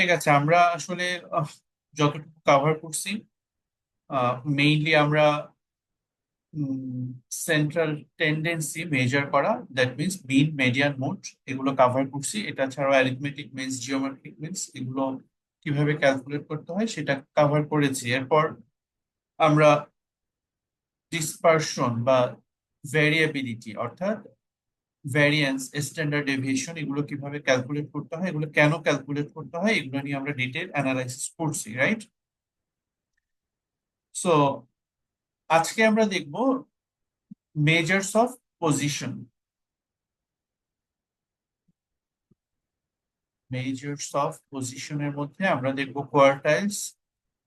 ঠিক আছে, আমরা আসলে যতটুকু কভার করছি, মেইনলি আমরা সেন্ট্রাল টেন্ডেন্সি মেজার করা, that means mean, median, mode, এগুলো কভার করছি। এটা ছাড়াও অ্যারিথমেটিক মিনস, জিওমেট্রিক মিনস, এগুলো কিভাবে ক্যালকুলেট করতে হয় সেটা কভার করেছি। এরপর আমরা ডিসপারশন বা ভ্যারিয়েবিলিটি অর্থাৎ ভ্যারিয়েন্স, স্ট্যান্ডার্ড ডেভিয়েশন, এগুলো কিভাবে ক্যালকুলেট করতে হয়, এগুলো কেন ক্যালকুলেট করতে হয়, এগুলো নিয়ে আমরা ডিটেল অ্যানালাইসিস করছি, রাইট? সো আজকে আমরা দেখব measures of position. Measures of পজিশনের মধ্যে আমরা দেখব কোয়ার্টাইলস,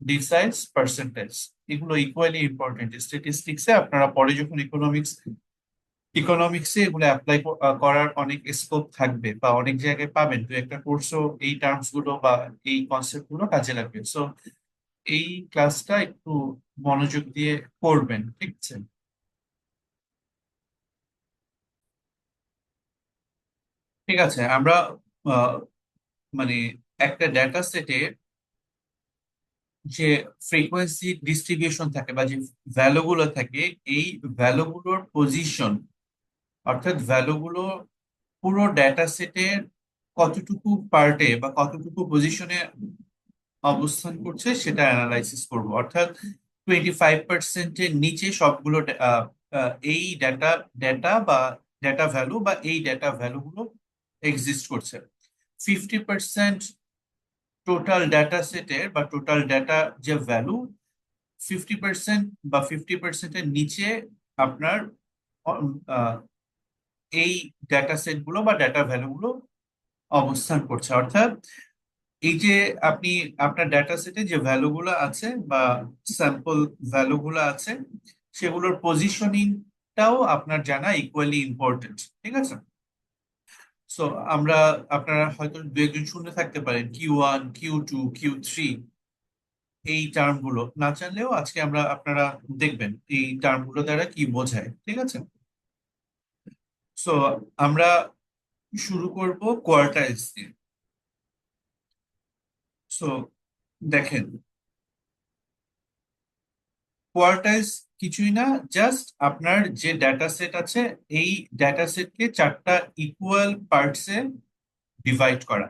ডিসাইলস, পার্সেন্টাইলস। এগুলো ইকুয়ালি ইম্পর্টেন্ট স্ট্যাটিস্টিক্সে। আপনারা পরে যখন ইকোনমিক্সে এগুলো অ্যাপ্লাই করার অনেক স্কোপ থাকবে বা অনেক জায়গায় পাবেন, তো একটা কোর্সও এই টার্মস গুলো বা এই কনসেপ্ট গুলো কাজে লাগবে। সো এই ক্লাসটা একটু মনোযোগ দিয়ে করবেন, ঠিক আছে? ঠিক আছে, আমরা আহ, মানে একটা ডেটা সেটে যে ফ্রিকোয়েন্সি ডিস্ট্রিবিউশন থাকে বা যে ভ্যালু গুলো থাকে, এই ভ্যালু গুলোর পজিশন অর্থাৎ ভ্যালু গুলো পুরো ডেটা সেটের কতটুকু পার্টে বা কতটুকু পজিশনে অবস্থান করছে সেটা অ্যানালাইসিস করব। অর্থাৎ 25%-এর নিচে সবগুলো এই ডেটা ডেটা বা ডেটা ভ্যালু বা এই ডেটা ভ্যালু গুলো এক্সিস্ট করছে। 50% টোটাল ডেটা সেটের বা টোটাল ডেটা যে ভ্যালু, 50% বা 50%-এর নিচে আপনার আহ, এই ডেটা সেট গুলো বা ডেটা ভ্যালু গুলো অবস্থান করছে। অর্থাৎ এই যে আপনি আপনার ডেটা সেটে যে ভ্যালু গুলো আছে বা স্যাম্পল ভ্যালু গুলো আছে, সেগুলোর পজিশনিংটাও আপনার জানা ইকুয়ালি ইম্পর্টেন্ট, ঠিক আছে? সো আমরা, আপনারা হয়তো দু একজন শুনে থাকতে পারেন Q1, Q2, Q3, এই টার্ম গুলো না জানলেও আজকে আপনারা দেখবেন এই টার্ম গুলো দ্বারা কি বোঝায়, ঠিক আছে? সো আমরা শুরু করব কোয়ার্টাইলস দিয়ে। সো দেখেন, কোয়ার্টাইলস কিছুই না, জাস্ট আপনার যে ডেটা সেট আছে এই ডেটা সেটকে চারটা ইকুয়াল পার্টসে ডিভাইড করা।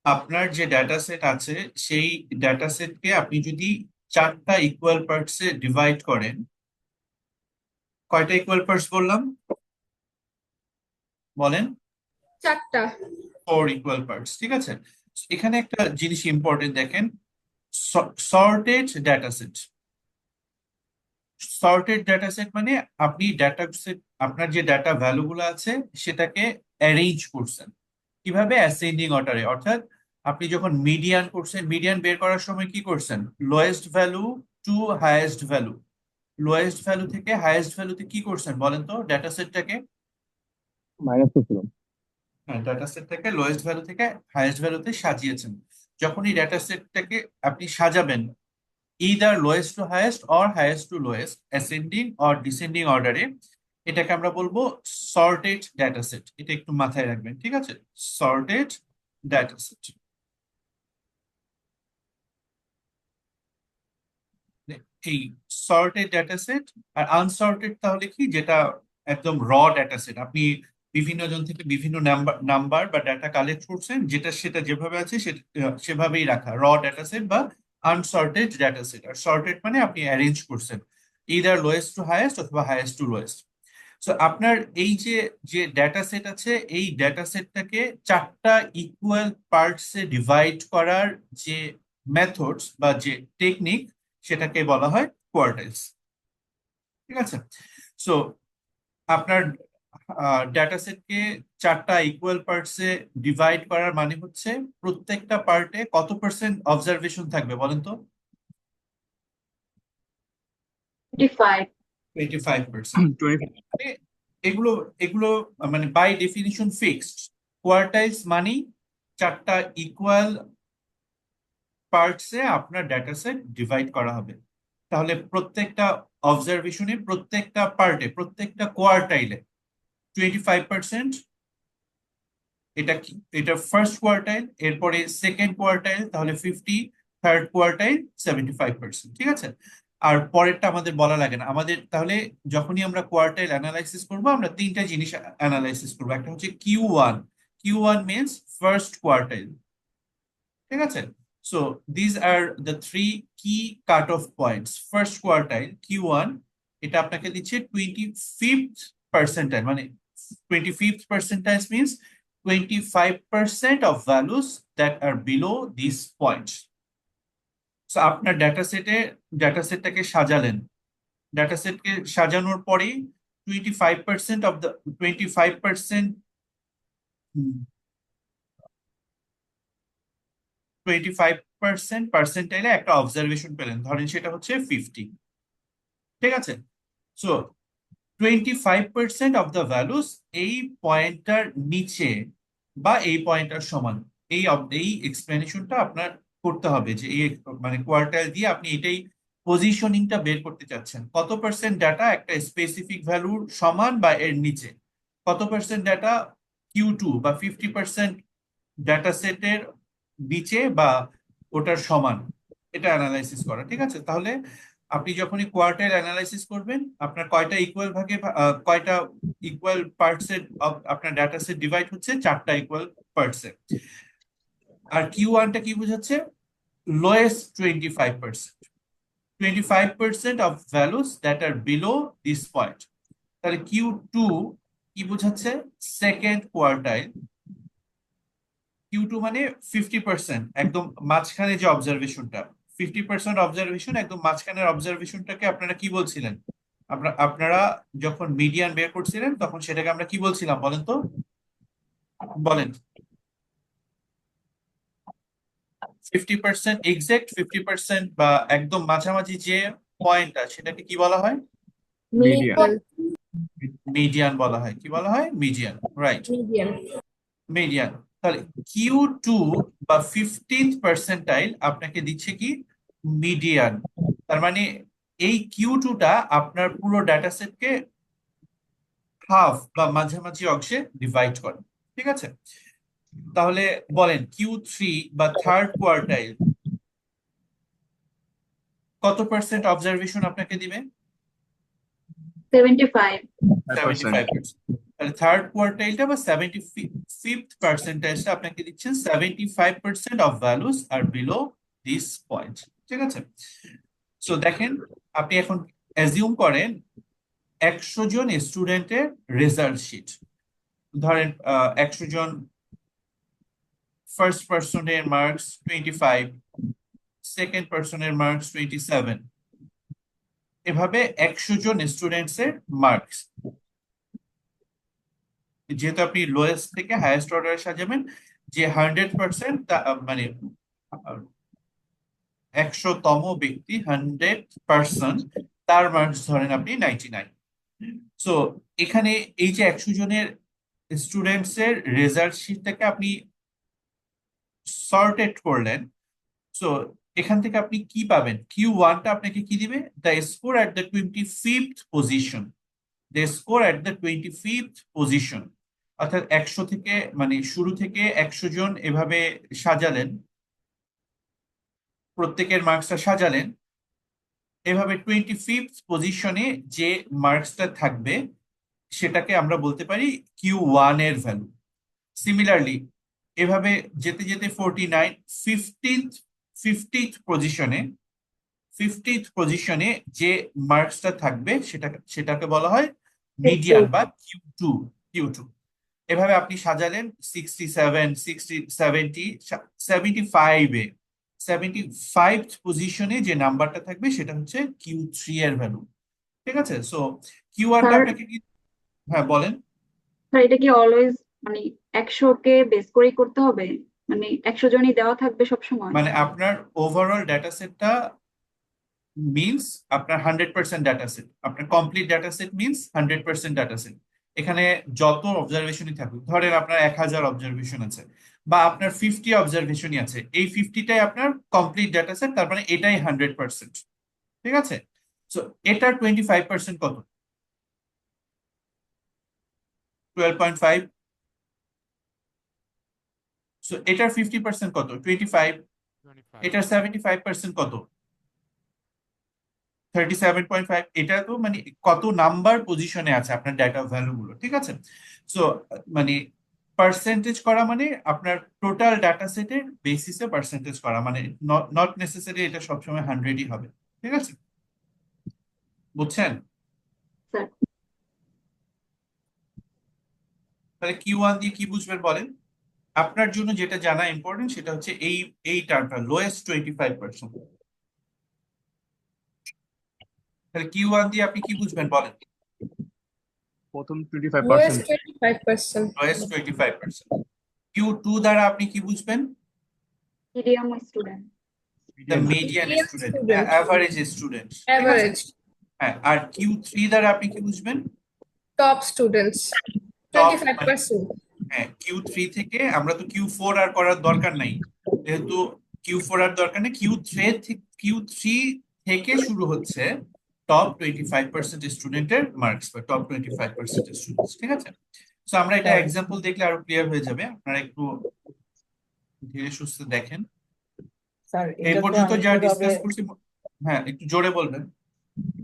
আপনার যে ডেটা সেট আছে সেই ডেটা সেটকে আপনি যদি চারটা ইকুয়াল পার্টসে ডিভাইড করেন, কয়টা ইকুয়াল পার্টস বললাম বলেন? চারটা। 4 ইকুয়াল পার্টস, ঠিক আছে। এখানে একটা জিনিস ইম্পর্টেন্ট দেখেন, sorted data set. Sorted data set মানে আপনি ডেটা সেট, আপনার যে ডাটা ভ্যালু গুলো আছে সেটাকে অ্যারেঞ্জ করছেন কিভাবে, অ্যাসেন্ডিং অর্ডারে। অর্থাৎ আপনি যখন মিডিয়ান করছেন, মিডিয়ান বের করার সময় কি করছেন, lowest value to highest value, lowest value থেকে হাইয়েস্ট ভ্যালুতে কি করছেন বলেন তো ডেটা সেটটাকে? মাইনাস করছিলাম। হ্যাঁ, ডাটা সেটটাকে লোয়েস্ট ভ্যালু থেকে হাইয়েস্ট ভ্যালুতে সাজিয়েছেন। যখন এই ডাটা সেটটাকে আপনি সাজাবেন either lowest to highest or highest to lowest, ascending or descending অর্ডারে, এটাকে আমরা বলবো সর্টেড ডেটা সেট। এটা একটু মাথায় রাখবেন, ঠিক আছে? Sorted data set. এই সর্টেড ডেটা সেট। আর আনসর্টেড তাহলে কি, যেটা একদম র ডেটা সেট, আপনি বিভিন্ন জন থেকে বিভিন্ন নাম্বার নাম্বার বা ডাটা কালেক্ট করছেন, যেটা সেটা যেভাবে আছে সেটা সেভাবেই রাখা, র ডেটা সেট বা আনসর্টেড ডেটা সেট। আর সর্টেড মানে আপনি অ্যারেঞ্জ করছেন ইদার লোয়েস্ট টু হাইয়েস্ট অথবা হাইয়েস্ট টু লোয়েস্ট। সো আপনার এই যে যে ডেটা সেট আছে এই ডেটা সেটটাকে চারটা ইকুয়াল পার্টসে ডিভাইড করার যে মেথডস বা যে টেকনিক, সেটাকে বলা হয় কোয়ার্টাইলস, ঠিক আছে? সো আপনার ডেটা সেটকে চারটা ইকুয়াল পার্টসে ডিভাইড করার মানে হচ্ছে প্রত্যেকটা পার্টে কত পার্সেন্ট অবজারভেশন থাকবে বলেন তো? 25। 25%। 25। মানে এগুলো এগুলো মানে বাই ডেফিনিশন ফিক্সড। কোয়ার্টাইলস মানেই চারটা ইকুয়াল পার্টসে আপনার ডেটা সেট ডিভাইড করা হবে। তাহলে প্রত্যেকটা অবজারভেশনে, প্রত্যেকটা পার্টে, প্রত্যেকটা কোয়ার্টাইলে 25% এটা ফার্স্ট কোয়ার্টাইল, এরপরে সেকেন্ড কোয়ার্টাইল, তাহলে 50, থার্ড কোয়ার্টাইল 75%, ঠিক আছে। আর পরেরটা আমাদের বলা লাগে না আমাদের। তাহলে যখনই আমরা কোয়ার্টাইল অ্যানালাইসিস করবো, আমরা তিনটা জিনিস অ্যানালাইসিস করবো। একটা হচ্ছে Q1, Q1 means first quartile, ঠিক আছে। So these are the three key cut off points. First quartile Q1, এটা আপনাকে দিচ্ছে 25th পার্সেন্টাইল, মানে 25th percentile means 25% of values that are below these points. So আপনার ডাটা সেটটাকে সাজালেন। ডাটা সেটকে সাজানোর পরেই 25% অফ দ্য 25% 25% পার্সেন্টাইলে একটা অবজারভেশন পেলেন, ধরেন সেটা হচ্ছে 50, ঠিক আছে। সো 25% অফ দ্য ভ্যালুস এই পয়েন্টটার নিচে বা এই পয়েন্টটার সমান। এই এক্সপ্লেনেশনটা আপনার করতে হবে যে এই মানে কোয়ার্টাইল দিয়ে আপনি এটাই পজিশনিংটা বের করতে চাচ্ছেন। কত পার্সেন্ট ডাটা একটা স্পেসিফিক ভ্যালুর সমান বা এর নিচে, কত পার্সেন্ট ডাটা Q2 বা 50% ডাটা সেটের নিচে বা ওটার সমান, এটা অ্যানালাইসিস করা, ঠিক আছে। তাহলে আপনি যখনই কোয়ার্টাইল অ্যানালাইসিস করবেন, আপনার কয়টা ইকুয়াল ভাগে কয়টা ইকুয়াল পার্টস এর আপনার ডাটা সেট ডিভাইড হচ্ছে, 4টা ইকুয়াল পার্টস এ। আর Q1টা কি বোঝাচ্ছে? Lowest 25%, 25% of values that are below this point. তাহলে Q2 কি বোঝাচ্ছে? Second quartile. Q2 মানে 50%, একদম মাঝখানে যে অবজারভেশনটা, 50% অবজারভেশন, একদম মাঝখানের অবজারভেশনটাকে আপনারা কি বলছিলেন? আপনারা যখন মিডিয়ান বের করছিলেন তখন সেটাকে আমরা কি বলছিলাম বলেন তো, বলেন। 50% এক্সাক্ট 50% বা একদম মাঝামাঝি যে পয়েন্টটা, সেটাকে কি বলা হয়? মিডিয়ান। মিডিয়াল। মিডিয়ান বলা হয়। কি বলা হয়? Median, right, medial. মিডিয়ান। তাহলে Q2 বা 15th পার্সেন্টাইল আপনাকে দিচ্ছে কি? মিডিয়ান। তার মানে এই Q2টা আপনার পুরো ডাটা সেটকে হাফ বা মাঝামাঝি অংশে ডিভাইড করে, ঠিক আছে। তাহলে বলেন Q3 বা থার্ড কোয়ার্টাইল কত পার্সেন্ট অবজারভেশন আপনাকে দিবে? 75। 75%। তাহলে থার্ড কোয়ার্টাইলটা বা 75th পার্সেন্টাইলটা আপনাকে দিচ্ছেন 75% of values are below this point, ঠিক আছে। সো দেখেন, আপনি এখন অ্যাজিউম করেন 100 জন স্টুডেন্টের রেজাল্ট শিট। ধরেন 100 জন, ফার্স্ট পার্সনের মার্কস 25, সেকেন্ড পার্সনের মার্কস 27, এভাবে 100 জন স্টুডেন্টস এর মার্কস। যেহেতু আপনি লোয়েস্ট থেকে হাইয়েস্ট অর্ডারে সাজাবেন, যে 100% মানে 100তম ব্যক্তি, 100%, তার মার্কস ধরেন আপনি 99। সো এখানে এই যে 100 জনের স্টুডেন্টস এর রেজাল্ট শিটটাকে আপনি সর্টেড করলেন। সো এখান থেকে আপনি কি পাবেন? Q1টা আপনাকে কি দিবে? The score at the 25th position, the score at the 25th position. অর্থাৎ 100 থেকে, মানে শুরু থেকে 100 জন এভাবে সাজালেন, প্রত্যেকের মার্কসটা সাজালেন, এভাবে 25th পজিশনে যে মার্কসটা থাকবে সেটাকে আমরা বলতে পারি Q1 এর ভ্যালু। সিমিলারলি এভাবে যেতে যেতে 49, 50th পজিশনে, 50th পজিশনে যে মার্কসটা থাকবে সেটাকে বলা হয় মিডিয়ান বা Q2, Q2। এভাবে আপনি সাজালেন 67, 60, 70, 75 এ 75th পজিশনে যে নাম্বারটা থাকবে সেটা হচ্ছে Q3 এর ভ্যালু, ঠিক আছে। সো Q1টা স্যার, আপনাকে কি? হ্যাঁ বলেন। স্যার এটা কি অলওয়েজ মানে 100 কে বেস করেই করতে হবে? মানে 100 জনই দেওয়া থাকবে সব সময়? মানে আপনার ওভারঅল ডাটা সেটটা মিনস আপনার 100% ডাটা সেট, আপনার complete data set means 100% data set. এখানে যত অবজারভেশনই থাকুক, ধরেন আপনার 1000 অবজারভেশন আছে বা আপনার 50 অবজারভেশনই আছে, এই 50টাই আপনার কমপ্লিট ডাটা সেট, তার মানে এটাই 100%, ঠিক আছে। সো এটার 25% কত? 12.5। সো এটার 50% কত? 25। 25 এটার 75% কত? 37.5। এটা তো মানে কত নাম্বার পজিশনে আছে আপনার ডাটা ভ্যালু গুলো, ঠিক আছে? সো মানে পার্সেন্টেজ করা মানে আপনার টোটাল ডাটা সেটের বেসিসে পার্সেন্টেজ করা, মানে নট নেসেসারি এটা সবসময় 100ই হবে, ঠিক আছে? বুঝছেন? স্যার তাহলে Q1 দিয়ে কি বুঝবেন বলেন? আপনার জন্য যেটা জানা ইম্পর্টেন্ট সেটা হচ্ছে এই টার্মটা লোয়েস্ট 25%। তাহলে Q1 দিয়ে আপনি কি বুঝবেন বলেন? প্রথম Lowest 25%। 25%. লোয়েস্ট 25%। Q2 দ্বারা আপনি কি বুঝবেন? Medium student. The medium. Median Median student, student. Average student, ঠিক আছে? Average. হ্যাঁ, আর Q3 দ্বারা আপনি কি বুঝবেন? Top students. টপ মানে 25%. হ্যাঁ, Q3 থেকে আমরা তো Q4 আর করার দরকার নাই, যেহেতু Q4 আর দরকার নেই, Q3 থেকে শুরু হচ্ছে টপ 25% স্টুডেন্টের মার্কস বা টপ 25% স্টুডেন্টস, ঠিক আছে? তো আমরা এটা এক্সাম্পল দেখলে আরো ক্লিয়ার হয়ে যাবে, আপনারা একটু ধীরে সুস্থে দেখেন। স্যার এই এটা তো পর্যন্ত আমি যা কিভাবে ডিসকাস করছি, হ্যাঁ একটু জোরে বলবেন।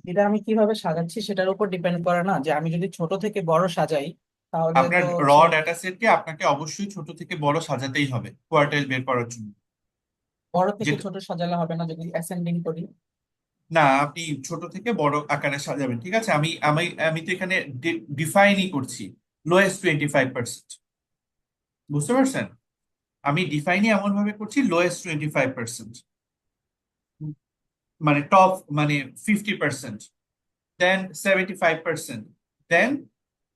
এটা আমি কিভাবে সাজাচ্ছি সেটার উপর ডিপেন্ড করে না, যে আমি যদি ছোট থেকে বড় সাজাই তাহলে আপনার তো র হচ্ছে ডাটা সেটকে আপনাকে অবশ্যই ছোট থেকে বড় সাজাতেই হবে কোয়ার্টাইল বের করার জন্য। বড় থেকে যেটা ছোট সাজালে হবে না যদি অ্যাসেন্ডিং করি? না, আপনি ছোট থেকে বড় আকারে সাজাবেন, ঠিক আছে? আমি আমি আমি তো এখানে ডিফাইনই করছি লোয়েস্ট 25%, বুঝতে পারছেন? আমি ডিফাইনই এমন ভাবে করছি লোয়েস্ট 25%, মানে টপ মানে 50%, দেন 75%, দেন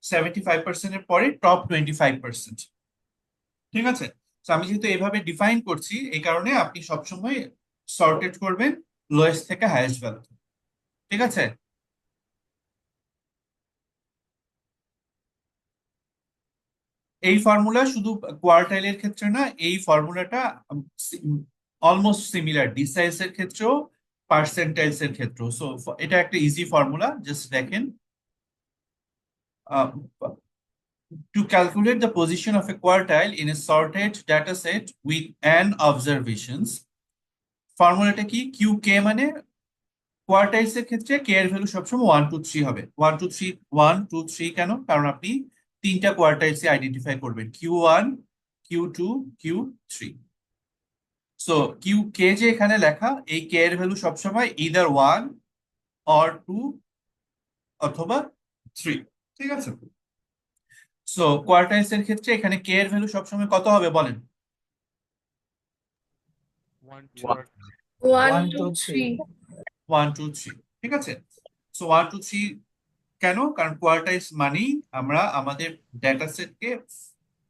75% এর পরে টপ 25%, ঠিক আছে? তো আমি যেহেতু এভাবে ডিফাইন করছি, এই কারণে আপনি সবসময় সর্টেড করবেন লোয়েস্ট থেকে হাইয়েস্ট ভ্যালু, ঠিক আছে? এই ফর্মুলা শুধু কোয়ার্টাইলের ক্ষেত্রে না, এই ফর্মুলাটা অলমোস্ট সিমিলার ডিসাইলস এর ক্ষেত্রেও পার্সেন্টাইলস এর ক্ষেত্রেও। সো এটা একটা ইজি ফর্মুলা, জাস্ট দেখেন। To calculate the position of a quartile in a sorted data set with n observations, ফর্মুলাটা কি? কিউ কে মানে কোয়ার্টাইলস এর ক্ষেত্রে কে এর ভ্যালু সবসময় 1 2 3 হবে। 1 2 3, 1 2 3 কেন? কারণ আপনি তিনটা কোয়ার্টাইলস আইডেন্টিফাই করবেন, Q1 Q2 Q3। So Q কে যে এখানে লেখা, এই কে এর ভ্যালু সবসময় ইদার 1 or 2 অথবা 3, ঠিক আছে? সো কোয়ার্টাইলস এর ক্ষেত্রে এখানে কে এর ভ্যালু সবসময় কত হবে বলেন? 1 2 One, 1 two, 2 3 three. 1 2 3, ঠিক আছে? সো 1 2 3 কেন? কারণ কোয়ার্টাইলস মানেই আমরা আমাদের ডেটা সেটকে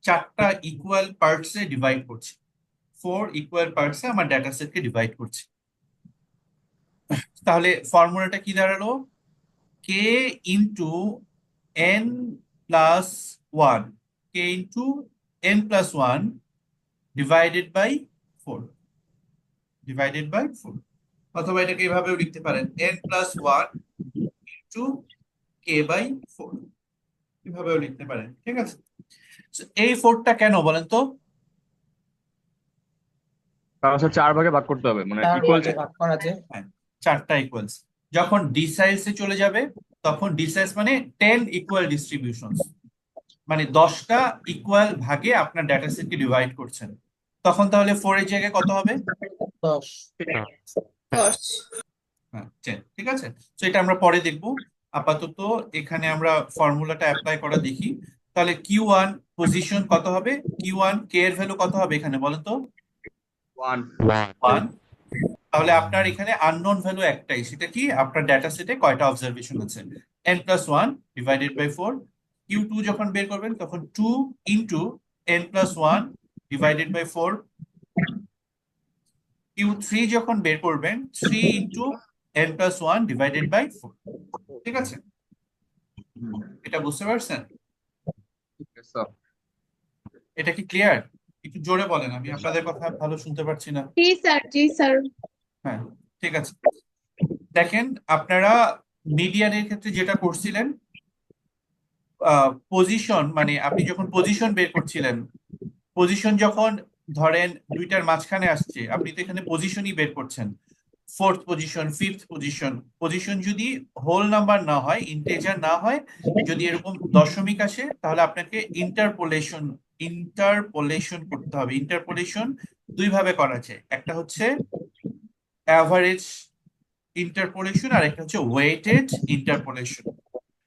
4টা ইকুয়াল পার্টসে ডিভাইড করছি, 4 ইকুয়াল পার্টসে আমার ডেটা সেটকে ডিভাইড করছি। তাহলে ফর্মুলাটা কি দাঁড়ালো? K into n plus 1, k into n plus 1 divided by 4, divided by 4। অথবা এটাকে এভাবেও লিখতে পারেন, n plus 1 into k by 4, এভাবেও লিখতে পারেন, ঠিক আছে? So, এই 4টা কেন বলেন তো? কারণ হচ্ছে 4 ভাগে ভাগ করতে হবে, মানে 4 ইকুয়াল ভাগে ভাগ করা যায়। হ্যাঁ, 4টা ইকুয়ালস। যখন ডিসাইলসে চলে যাবে, তখন ডিসাইলস মানে 10 ইকুয়াল ডিস্ট্রিবিউশনস, মানে 10টা ইকুয়াল ভাগে আপনার ডেটা সেটকে ডিভাইড করছেন, তখন তাহলে 4 এর জায়গায় কত হবে? 10। 10. হ্যাঁ 10, ঠিক আছে? তো এটা আমরা পরে দেখবো, আপাতত এখানে আমরা ফর্মুলাটা অ্যাপ্লাই করা দেখি। তাহলে Q1 পজিশন কত হবে? Q1 কে এর ভ্যালু কত হবে এখানে বলেন তো? 1। 1। তাহলে আপনার এখানে আননোন ভ্যালু একটাই, সেটা কি? আপনার ডেটা সেটে কয়টা অবজারভেশন আছে, n plus 1 divided by 4। Q2 যখন বের করবেন তখন 2 into n plus 1 divided by 4। Q3 যখন বের করবেন 3 into n plus 1 divided by 4, ঠিক আছে? এটা বুঝতে পারছেন? এটা কি ক্লিয়ার? একটু জোরে বলেন, আমি আপনাদের কথা ভালো শুনতে পারছি না। Ji, sir. হ্যাঁ, ঠিক আছে। দেখেন, আপনারা মিডিয়ানের ক্ষেত্রে যেটা করছিলেন, পজিশন মানে আপনি যখন পজিশন বের করছিলেন, পজিশন যখন ধরেন দুইটার মাঝখানে আসছে, আপনি তো এখানে পজিশনই বের করছেন, fourth position, fifth position. Position যদি হোল নাম্বার না হয়, ইন্টেজার না হয়, যদি এরকম দশমিক আসে, তাহলে আপনাকে ইন্টারপোলেশন করতে হবে। ইন্টারপোলেশন দুই ভাবে করা যায়, একটা হচ্ছে অ্যাভারেজ ইন্টারপোলেশন আর একটা হচ্ছে ওয়েটেড ইন্টারপোলেশন।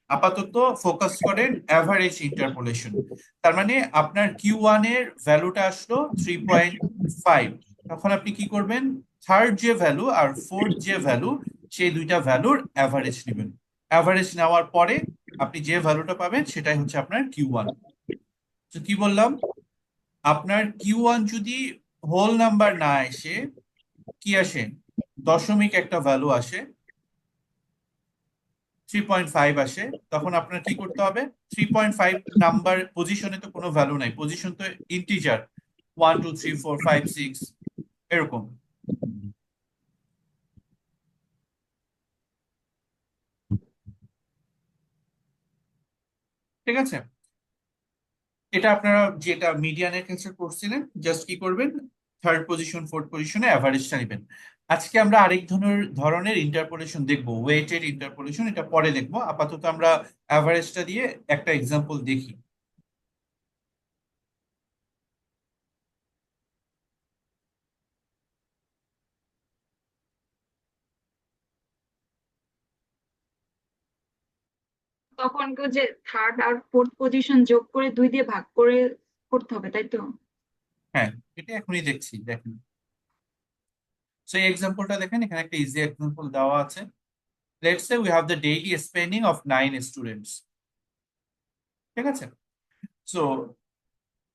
আপাতত ফোকাস করেন অ্যাভারেজ ইন্টারপোলেশন। তার মানে আপনার Q1 এর ভ্যালুটা আসলো 3.5, তখন আপনি কি করবেন, থার্ড যে ভ্যালু আর ফোর্থ যে ভ্যালু, সেই দুইটা ভ্যালুর অ্যাভারেজ নেবেন। অ্যাভারেজ নেওয়ার পরে আপনি যে ভ্যালুটা পাবেন সেটাই হচ্ছে আপনার Q1। তো কি বললাম, আপনার Q1 যদি হোল নাম্বার না এসে কি আসে, দশমিক একটা ভ্যালু আসে, 3.5 আসে, তখন আপনার কি করতে হবে, 3.5 নাম্বার পজিশনে তো কোনো ভ্যালু নাই, পজিশন তো ইন্টিজার, 1 2 3 4 5 6 এরকম। ঠিক আছে, এটা আপনারা যেটা মিডিয়ানের ক্ষেত্রে করছিলেন, জাস্ট কি করবেন, থার্ড পজিশন ফোর্থ পজিশনে অ্যাভারেজটা নেবেন। আজকে আমরা আরেক ধরনের ইন্টারপোলেশন দেখবো, ওয়েটেড ইন্টারপোলেশন, এটা পরে দেখবো। আপাতত আমরা অ্যাভারেজটা দিয়ে একটা এক্সাম্পল দেখি। তখন কেউ যে থার্ড আর ফোর্থ পজিশন যোগ করে 2 দিয়ে ভাগ করে করতে হবে, তাই তো? হ্যাঁ, এটা এখনই দেখছি, দেখেন। সো এই এক্সাম্পলটা দেখেন, এখানে একটা ইজি এক্সাম্পল দেওয়া আছে। Let's say we have the daily spending of 9 students. ঠিক আছে, সো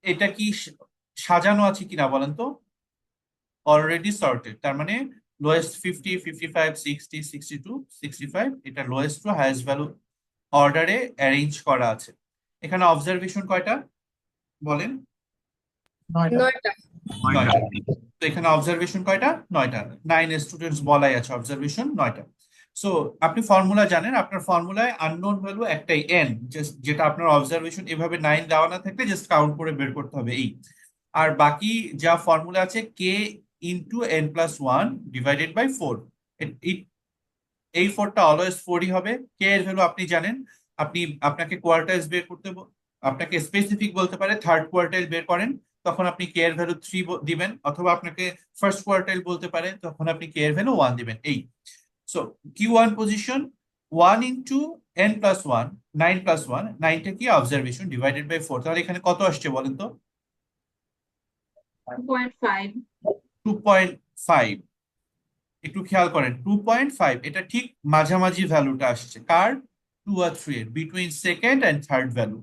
এটা কি সাজানো আছে কিনা বলেন তো, অলরেডি সর্টেড। তার মানে লোয়েস্ট 50 55 60 62 65, এটা লোয়েস্ট টু হাইয়েস্ট ভ্যালু অর্ডারে অ্যারেঞ্জ করা আছে। এখানে অবজারভেশন কয়টা বলেন? 9টা। 9টা। 9টা। তো এখানে অবজারভেশন কয়টা? 9টা। 9 স্টুডেন্টস বলাই আছে, অবজারভেশন 9টা। সো আপনি ফর্মুলা জানেন, আপনার ফর্মুলায় আননোন ভ্যালু একটাই n, যেটা আপনার অবজারভেশন এভাবে 9 দেওয়া না থাকলে জাস্ট কাউন্ট করে বের করতে হবে এই। আর বাকি যা ফর্মুলা আছে k into n+1 divided by 4, এই 4টা অলওয়েজ 4ই হবে। k এর ভ্যালু আপনি জানেন, আপনাকে কোয়ার্টাইলস বের করতে আপনাকে স্পেসিফিক বলতে পারে থার্ড কোয়ার্টাইল বের করেন, তখন আপনি k এর ভ্যালু 3 দিবেন, অথবা আপনাকে ফার্স্ট কোয়ার্টাইল বলতে পারে, তখন আপনি k এর ভ্যালু 1 দিবেন এই। So Q1 position 1 into n+1, 9+1, 9টা কি অবজারভেশন ডিভাইডেড বাই 4, তাহলে এখানে কত আসছে বলেন তো? 2.5। 2.5। একটু খেয়াল করেন, 2.5 এটা ঠিক মাঝামাঝি ভ্যালুটা আসছে কার, 2 আর 3 এর, between second and third value.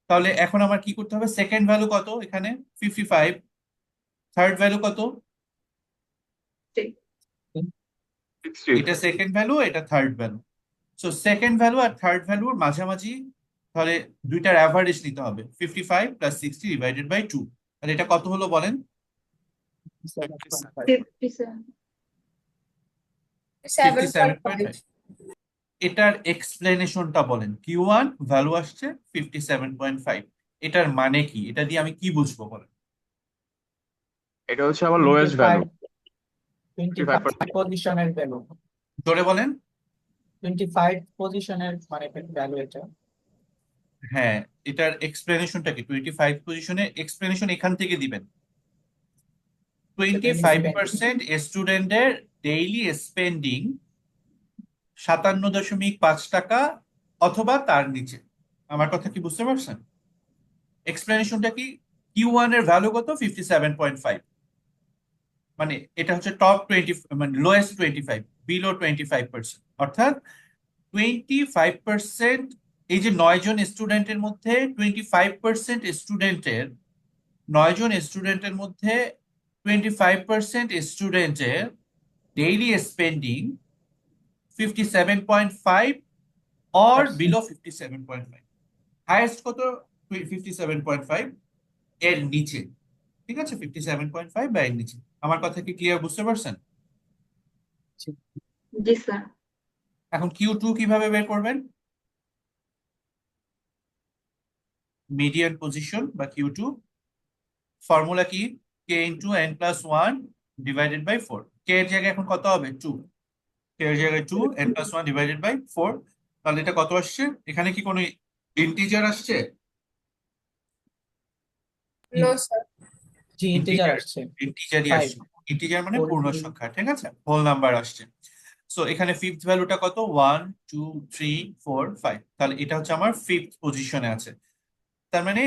তাহলে এখন আমার কি করতে হবে, সেকেন্ড ভ্যালু কত এখানে 55, থার্ড ভ্যালু কত, 60. এটা সেকেন্ড ভ্যালু, এটা third value. So second value আর থার্ড ভ্যালুর মাঝামাঝি, তাহলে দুইটার অ্যাভারেজ নিতে হবে, 55 + 60 ডিভাইডেড বাই 2, তাহলে এটা কত হলো বলেন? 7.5। 57। 57.5। এটার এক্সপ্লেনেশনটা বলেন, Q1 ভ্যালু আসছে 57.5, এটার মানে কি, এটা দিয়ে আমি কি বুঝবো বলেন? এটা হচ্ছে আমার লোয়েস্ট ভ্যালু 25 পজিশনের ভ্যালু। জোরে বলেন। 25 পজিশনের মানে ভ্যালু এটা। হ্যাঁ, এটার এক্সপ্লেনেশনটা কি, 25 পজিশনের এক্সপ্লেনেশন এখান থেকে দিবেন। 25% স্টুডেন্টের ডেইলি স্পেন্ডিং 57.5 টাকা অথবা তার নিচে। আমার কথা কি বুঝতে পারছেন? এক্সপ্লেনেশনটা কি, Q1 এর ভ্যালু কত, 57.5, মানে এটা হচ্ছে টপ 20, মানে লোয়েস্ট 25, বিলো 25%, অর্থাৎ 25%, এই যে 9 জন স্টুডেন্টের মধ্যে 25% স্টুডেন্টের, 9 জন স্টুডেন্টের মধ্যে 25% স্টুডেন্টের daily spending 57.5 or below 57.5, highest কত 57.5, এর নিচে। ঠিক আছে, 57.5 বা এর নিচে। আমার কথা কি ক্লিয়ার, বুঝতে পারছেন? জি স্যার। এখন Q2 কিভাবে বের করবেন? মিডিয়ান পজিশন বা Q2 ফর্মুলা কি, k into n plus one divided by four. K এর জায়গায় এখন কত হবে? 2। কে এর জায়গায় 2, n plus one divided by four. তাহলে এটা কত আসছে? এখানে কি কোনো ইন্টিজার আসছে? No, sir. জি ইন্টিজার আসছে ইন্টিজারই 5 আসছে। ইন্টিজার মানে হোল পূর্ণ সংখ্যা, ঠিক আছে, হোল নাম্বার আসছে। সো এখানে ফিফথ ভ্যালুটা কত? 1 2 3 4 5। তাহলে এটা হচ্ছে আমার ফিফথ পজিশনে আছে। তার মানে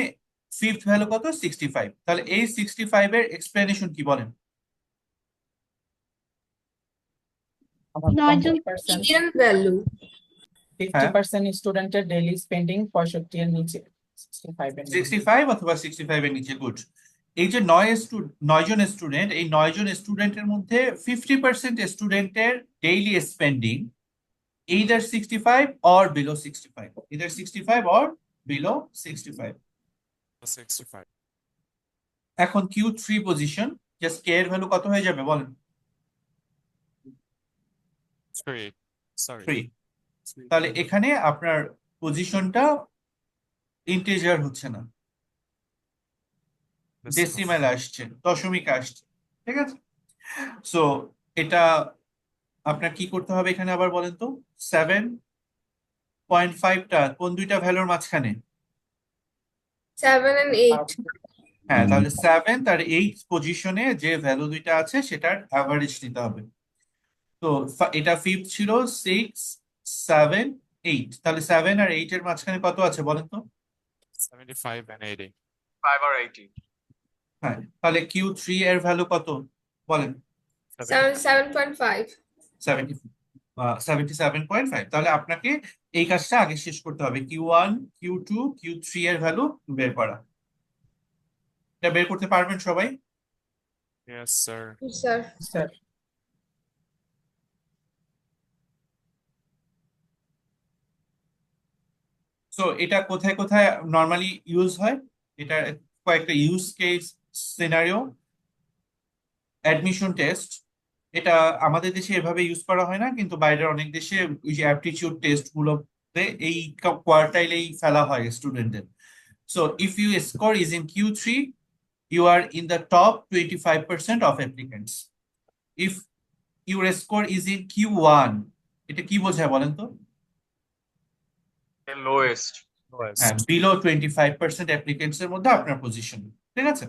ফিফথ ভ্যালু কত? 65। তাহলে এই 65 এর এক্সপ্লেনেশন কি বলেন? আমার 50% Median value. 50% স্টুডেন্টের ডেইলি স্পেন্ডিং 65 এর নিচে 65 এর নিচে 65 অথবা 65 এর নিচে, গুড। এই যে 9 জন স্টুডেন্ট, এই 9 জন স্টুডেন্টের মধ্যে 50% স্টুডেন্টের daily spending either 65 or below 65, either 65 or below 65. 65. এখন Q3 পজিশন, জাস্ট কে এর ভ্যালু কত হয়ে যাবে বলেন? 3. Sorry. 3। তাহলে এখানে আপনার পজিশনটা ইন্টিজার হচ্ছে না, ডেসিমাল আসছে, দশমিক আসছে, ঠিক আছে। সো এটা আপনার কি করতে হবে এখানে আবার বলেন তো? 7.5টা কোন দুইটা ভ্যালুর মাঝখানে? 7 and 8. হ্যাঁ, তাহলে 7 আর 8 পজিশনে যে ভ্যালু দুইটা আছে সেটার অ্যাভারেজ নিতে হবে। তো এটা ফিফথ ছিল, 6 7 8। তাহলে 7 আর 8 এর মাঝখানে কত আছে বলেন তো? 75 and 80. 5 or 80. হ্যাঁ, তাহলে Q3 এর ভ্যালু কত বলেন? 77.5. 77.5। তাহলে আপনাকে এই কাজটা আগে শেষ করতে হবে, Q1 Q2 Q3 এর ভ্যালু বের করা। এটা বের করতে পারবেন সবাই? Yes, sir. Yes, sir. Sir so এটা কোথায় কোথায় নর্মালি ইউজ হয়? এটা কয়েকটা use case scenario. Admission test, এটা আমাদের দেশে এভাবে ইউজ করা হয় না, কিন্তু বাইরের অনেক দেশে ওই যে অ্যাপটিটিউড টেস্ট গুলোতে এই কোয়ার্টাইলেই ফেলা হয় স্টুডেন্টদের। So if you score is in Q3, you are in the top 25% of applicants. If your score is in Q1, এটা কি বোঝায় বলেন তো? The lowest. হ্যাঁ, বিলো 25% অ্যাপ্লিকেন্টস এর মধ্যে আপনার পজিশন, ঠিক আছে।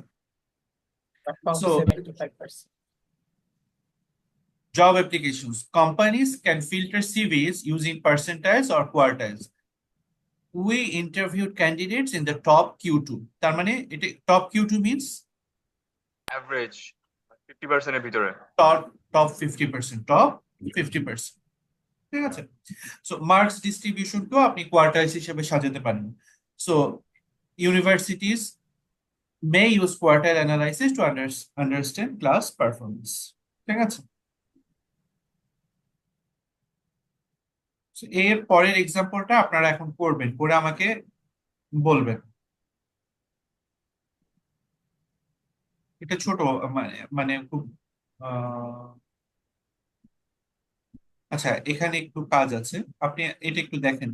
Top So 75%। job applications, companies can filter CVs using percentiles or quartiles. We interviewed candidates in the top Q2. তার মানে এটা top Q2 means Average. 50% এর ভিতরে। top 50%, top 50%, ঠিক আছে। সো মার্কস ডিস্ট্রিবিউশনকেও আপনি কোয়ার্টাইলস হিসেবে সাজাতে পারেন। So universities may use quartile analysis to understand class performance, ঠিক আছে। So, এর পরের এক্সাম্পলটা আপনারা এখন করবেন, করে আমাকে বলবেন। এটা ছোট, মানে মানে খুব আচ্ছা, এখানে একটু কাজ আছে, আপনি এটা একটু দেখেন।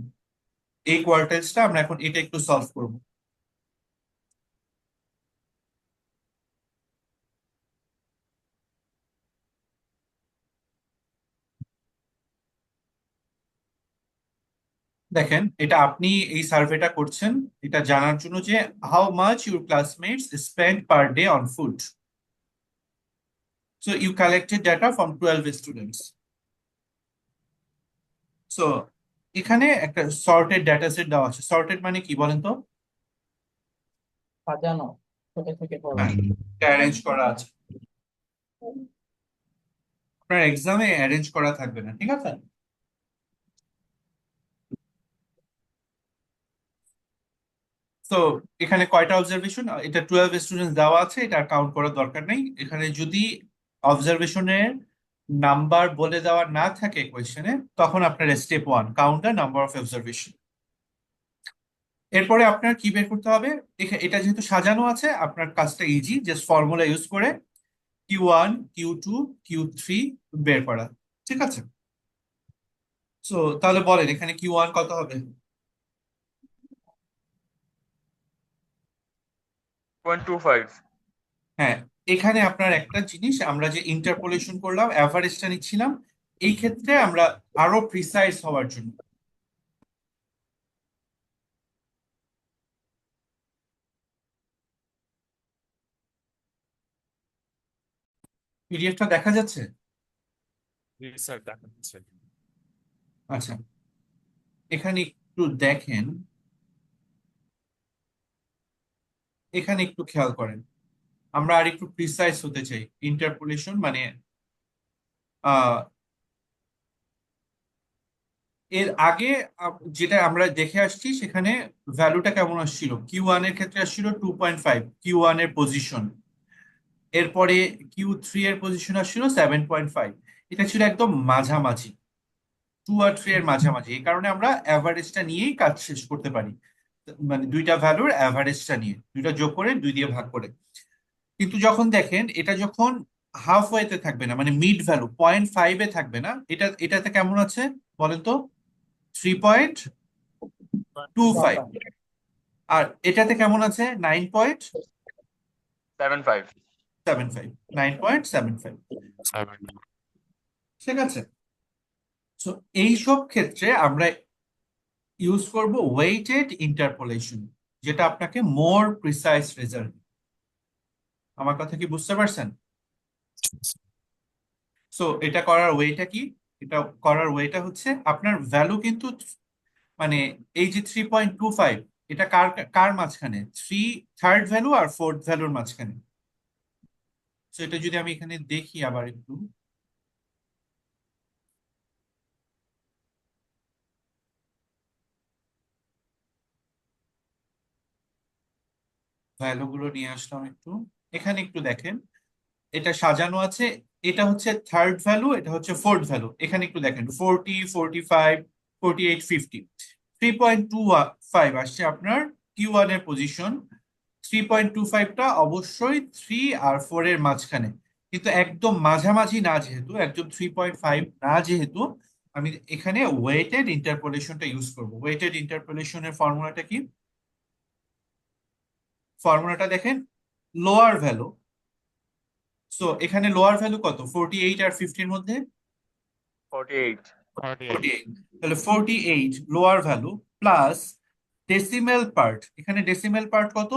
এই কোয়ার্টাইলসটা আমরা এখন এটা একটু সলভ করব। দেখেন, এটা আপনি এই সার্ভেটা করছেন এটা জানার জন্য যে how much your classmates spend per day on food. So you collected data from 12 students. So এখানে একটা সর্টেড ডাটা সেট দেওয়া আছে। সর্টেড মানে কি বলেন তো? সাজানো ছোট থেকে বড়। হ্যাঁ, অ্যারেঞ্জ করা আছে। আপনার এক্সামে অ্যারেঞ্জ করা থাকবে না, ঠিক আছে। তো এখানে কয়টা অবজারভেশন? এটা 12 স্টুডেন্টস দেওয়া আছে, এটা কাউন্ট করার দরকার নেই। এখানে যদি অবজারভেশনের নাম্বার বলে দেওয়া না থাকে কোয়েশ্চেনে, তখন আপনার step 1 count the number of observation. এরপরে আপনার কি বের করতে হবে? এটা যেহেতু সাজানো আছে, আপনার কাজটা ইজি, জাস্ট ফর্মুলা ইউজ করে Q1 Q2 Q3 বের করা, ঠিক আছে। সো তাহলে বলেন এখানে Q1 কত হবে? 0.25. হ্যাঁ, এখানে আপনার একটা জিনিস, আমরা যে ইন্টারপোলেশন করলাম অ্যাভারেজটা নিচ্ছিলাম, এই ক্ষেত্রে আমরা আরো প্রিসাইজ হওয়ার জন্য পিডিএফটা দেখা যাচ্ছে? Yes, sir, দেখা যাচ্ছে। আচ্ছা, এখানে একটু দেখেন, এখানে একটু খেয়াল করেন, আমরা আর একটু প্রিসাইজ হতে চাই। ইন্টারপোলেশন মানে আহ এর আগে যেটা আমরা দেখে আসছি সেখানে ভ্যালুটা কেমন আসছিল, Q1 এর ক্ষেত্রে আসছিল 2.5, Q1 এর পজিশন। এরপরে Q3 এর পজিশন আসছিল 7.5। এটা ছিল একদম মাঝামাঝি, 2 আর 3 এর মাঝামাঝি। এই কারণে আমরা অ্যাভারেজটা নিয়েই কাজ শেষ করতে পারি, মানে দুইটা ভ্যালুর অ্যাভারেজটা নিয়ে, দুইটা যোগ করে 2 দিয়ে ভাগ করে। কিন্তু যখন দেখেন এটা যখন হাফ ওয়েতে থাকবে না, মানে মিড ভ্যালু 0.5 এ থাকবে না, এটাতে কেমন আছে বলেন তো? 3.25। আর এটাতে কেমন আছে? 9.75। 7.5 9.75। Seven. ঠিক আছে, তো এইসব ক্ষেত্রে আমরা ইউজ করব ওয়েটেড ইন্টারপোলেশন, যেটা আপনাকে মোর প্রিসাইজ রেজাল্ট। আমার কথা কি বুঝতে পারছেন? সো এটা করার ওয়েটা কি? এটা করার ওয়েটা হচ্ছে আপনার ভ্যালু কিন্তু মানে এই যে 3.25, এটা কার কার মাঝখানে? থার্ড ভ্যালু আর ফোর্থ ভ্যালুর মাঝখানে। তো এটা যদি আমি এখানে দেখি আবার একটু, ভ্যালু গুলো নিয়ে আসলাম একটু, এখানে একটু দেখেন, এটা সাজানো আছে। এটা হচ্ছে থার্ড ভ্যালু, এটা হচ্ছে ফোর্থ ভ্যালু। এখানে একটু দেখেন 40, 45, 48, 50। 3.25 আসছে আপনার Q1 এর পজিশন। 3.25টা অবশ্যই 3 আর 4 এর মাঝখানে, কিন্তু একদম মাঝামাঝি না যেহেতু, একদম 3.5 না যেহেতু, আমি এখানে ওয়েটেড ইন্টারপোলেশনটা ইউজ করব। ওয়েটেড ইন্টারপোলেশনের ফর্মুলাটা কি? ফর্মুলাটা দেখেন, লোয়ার ভ্যালু। সো এখানে লোয়ার ভ্যালু কত? 48 আর 50 এর মধ্যে 48 48. 48। তাহলে 48 lower value plus decimal part. এখানে ডেসিমেল পার্ট কত?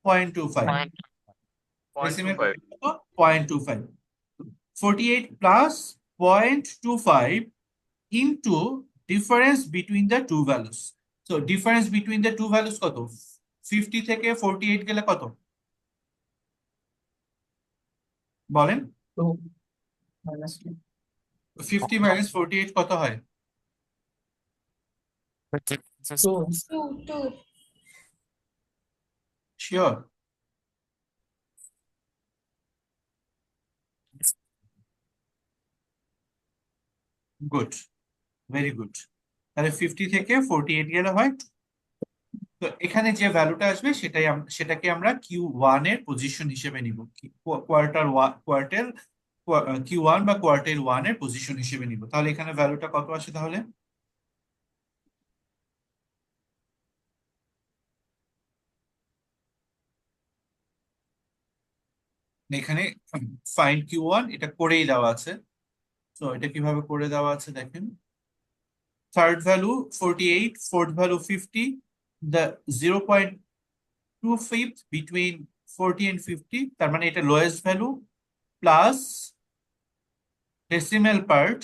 0.25। ডেসিমেল 0.25 কত? 0.25। 48 plus 0.25 into difference between the two values. So difference between the two values কত? 50 থেকে 48 গেলে কত বলেন? 2 minus 2 50 মাইনাস 48 কত হয়? 2 2. শিওর? Good, very good. তাহলে 50 থেকে 48 গেলে হয়। তো এখানে যে ভ্যালুটা আসবে সেটাকে আমরা Q1 এর পজিশন হিসেবে নিব, Q1 বা কোয়ার্টাইল 1 এর পজিশন হিসেবে নিব। তাহলে এখানে ভ্যালুটা কত আসে তাহলে? এখানে ফাইন্ড Q1 এটা করেই দেওয়া আছে। তো এটা কিভাবে করে দেওয়া আছে দেখেন, third value 48, fourth value 50, the 0.25 between 40 and 50, তার মানে এটা lowest value, plus decimal part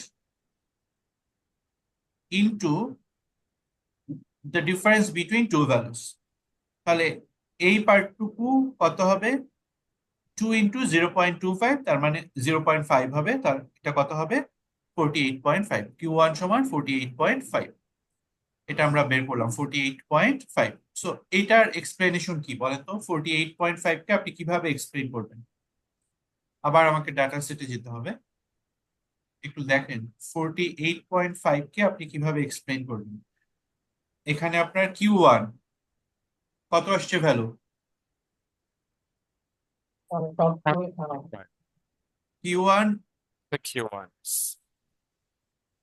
into the difference between two values. তাহলে এই পার্টটুকু কত হবে? 2 ইন্টু 0.25, তার মানে 0.5 হবে। তার এটা কত হবে? 48.5। Q1 সমান 48.5। এটা আমরা বের করলাম 48.5। সো এটার এক্সপ্লেনেশন কি বলেন তো? 48.5 কে আপনি কিভাবে এক্সপ্লেন করবেন? আবার আমাকে ডাটা সেটে যেতে হবে, একটু দেখেন 48.5 কে আপনি কিভাবে এক্সপ্লেন করবেন। এখানে আপনার Q1 কত আসছে value? top Q1 The Q1s.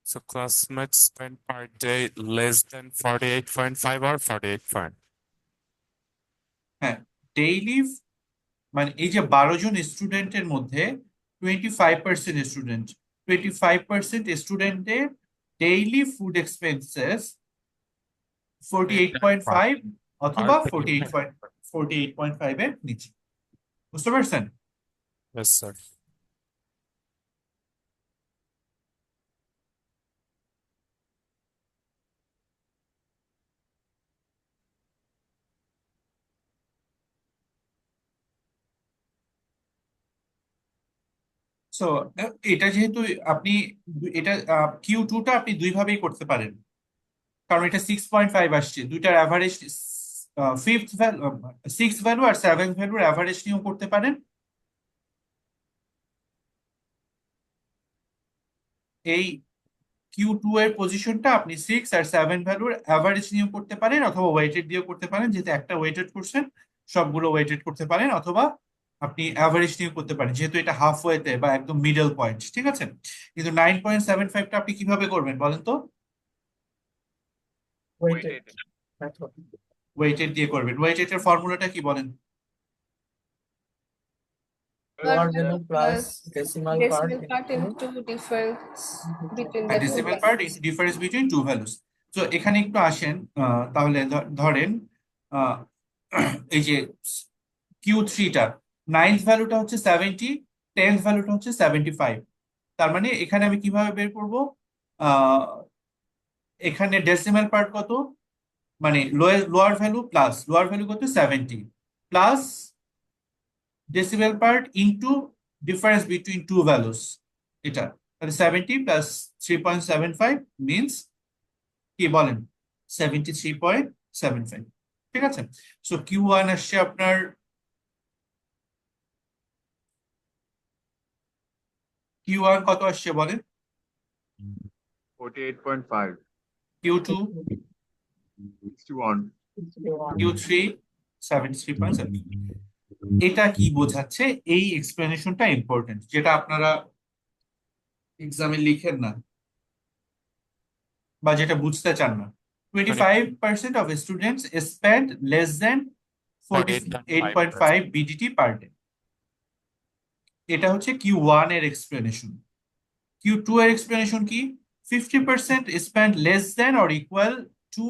So classmates spend per day less than 48.5 or 48 point. হ্যাঁ, ডেইলি মানে এই যে 12 জন স্টুডেন্টের মধ্যে 25% স্টুডেন্টের ডেইলি ফুড এক্সপেন্সেস 48.5 অথবা 48.5 এর নিচে। বুঝতে পারছেন? Yes, sir. সো এটা যেহেতু আপনি এটা Q2টা আপনি দুইভাবেই করতে পারেন, কারণ এটা 6.5 আসছে, দুইটার অ্যাভারেজ ফিফথ ভ্যালু, 6 ভ্যালু আর 7 ভ্যালুর অ্যাভারেজ নিয়েও করতে পারেন। এই Q2 এর পজিশনটা আপনি 6 আর 7 ভ্যালুর অ্যাভারেজ নিয়েও করতে পারেন, অথবা ওয়েটেড দিয়েও করতে পারেন, যেহেতু একটা ওয়েটেড করছেন সবগুলো ওয়েটেড করতে পারেন, অথবা আপনি অ্যাভারেজ নিয়েও করতে পারেন, যেহেতু এটা হাফ ওয়েতে বা একদম মিডল পয়েন্ট, ঠিক আছে? কিন্তু 9.75টা আপনি কিভাবে করবেন বলেন তো? ওয়েটেড ওয়েটেড দিয়ে করবেন। ওয়েটেড এর ফর্মুলাটা কি বলেন? Lower One value plus plus decimal part decimal part into difference between the two decimal part values. Is difference between two values. তো এখানে একটু আসেন, তাহলে ধরেন আহ, এই যে Q3টা 9th ভ্যালুটা হচ্ছে 70, 10th ভ্যালুটা হচ্ছে 75। তার মানে এখানে আমি কিভাবে বের করব? আহ, এখানে ডেসিমাল পার্ট কত, মানে lower value plus lower value কত 70 plus decimal part into difference between two values, এটা তাহলে 70 প্লাস 3.75 মিনস কি বলেন? 73.75। ঠিক আছে? সো Q1 আসছে আপনার Q1 কত আসছে বলেন? 48.5. Q2, 61. Q3 73.7। এটা কি বোঝাচ্ছে? এই এক্সপ্লেনেশনটা ইম্পর্টেন্ট, যেটা আপনারা এক্সামে লিখেন না বা যেটা বুঝতে চান না। 25% of students spend less than 48.5 BDT per day। এটা হচ্ছে Q1 এর এক্সপ্লেনেশন। Q2 এর এক্সপ্লেনেশন কি? 50% spend less than or equal to,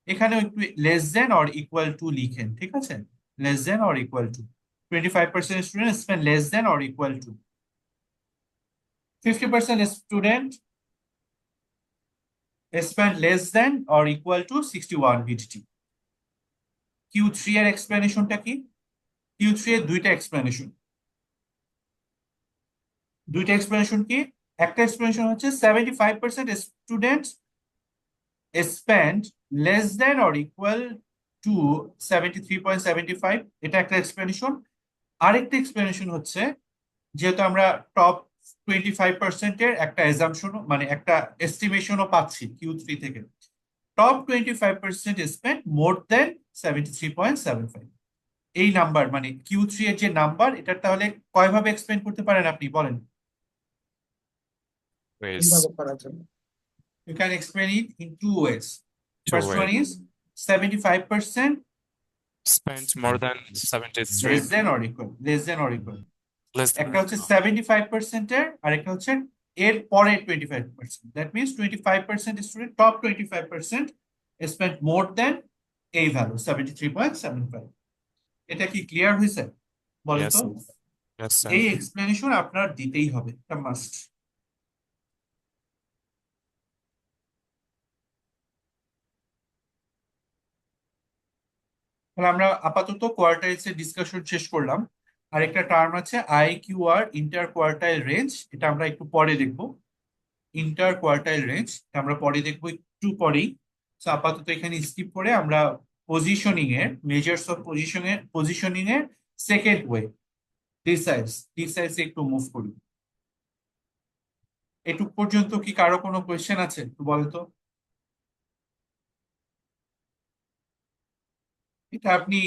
এখানে একটু less than or equal to লিখেন, ঠিক আছে? less than or equal to 25% student spend less than or equal to 50% student spend less than or equal to 61 BDT। Q3 এর এক্সপ্লেনেশনটা কি? Q3 এর দুইটা explanation কি? একটা এক্সপ্লেনেশন হচ্ছে 75% students spend less than or equal to 73.75, এটা একটা explanation. আরেকটা এক্সপ্লেনেশন হচ্ছে, যেহেতু আমরা টপ 25% এর একটা এজাম্পশন, মানে একটা এস্টিমেশনও পাচ্ছি Q3 থেকে, টপ 25% স্পেন্ড মোর দেন 73.75। এই নাম্বার মানে Q3 এর যে নাম্বার, এটা তাহলে কয়ভাবে এক্সপ্লেন করতে পারেন আপনি বলেন? Ways. কিভাবে করা যাবে? You can explain it in two ways. Two First one ways. is 75% Spent more than 73. less than or equal, less than or equal। Less than একটা হচ্ছে 75% এর, আর একটা হচ্ছে এর পরে 25%। That means 25% student, top 25% spend more than এই value 73.75। এটা কি ক্লিয়ার হয়েছে বলেন Yes, তো? sir. Yes, sir. এই এক্সপ্লেনেশন আপনার দিতেই হবে, এটা মাস্ট। তাহলে আমরা আপাতত কোয়ার্টাইলস এর ডিসকাশন শেষ করলাম। আর একটা টার্ম আছে IQR, ইন্টার কোয়ার্টাইল রেঞ্জ, এটা আমরা একটু পরে দেখবো। ইন্টার কোয়ার্টাইল রেঞ্জ আমরা পরে দেখবো, একটু পরেই। তো আপাতত এখানে স্কিপ করে আমরা পজিশনিং এর মেজার্স অফ পজিশনিং এর সেকেন্ড ওয়ে ডিসাইজ একটু মুভ করি। এটুক পর্যন্ত কি কারো কোনো কোয়েশ্চেন আছে একটু বলো তো? এটা আপনি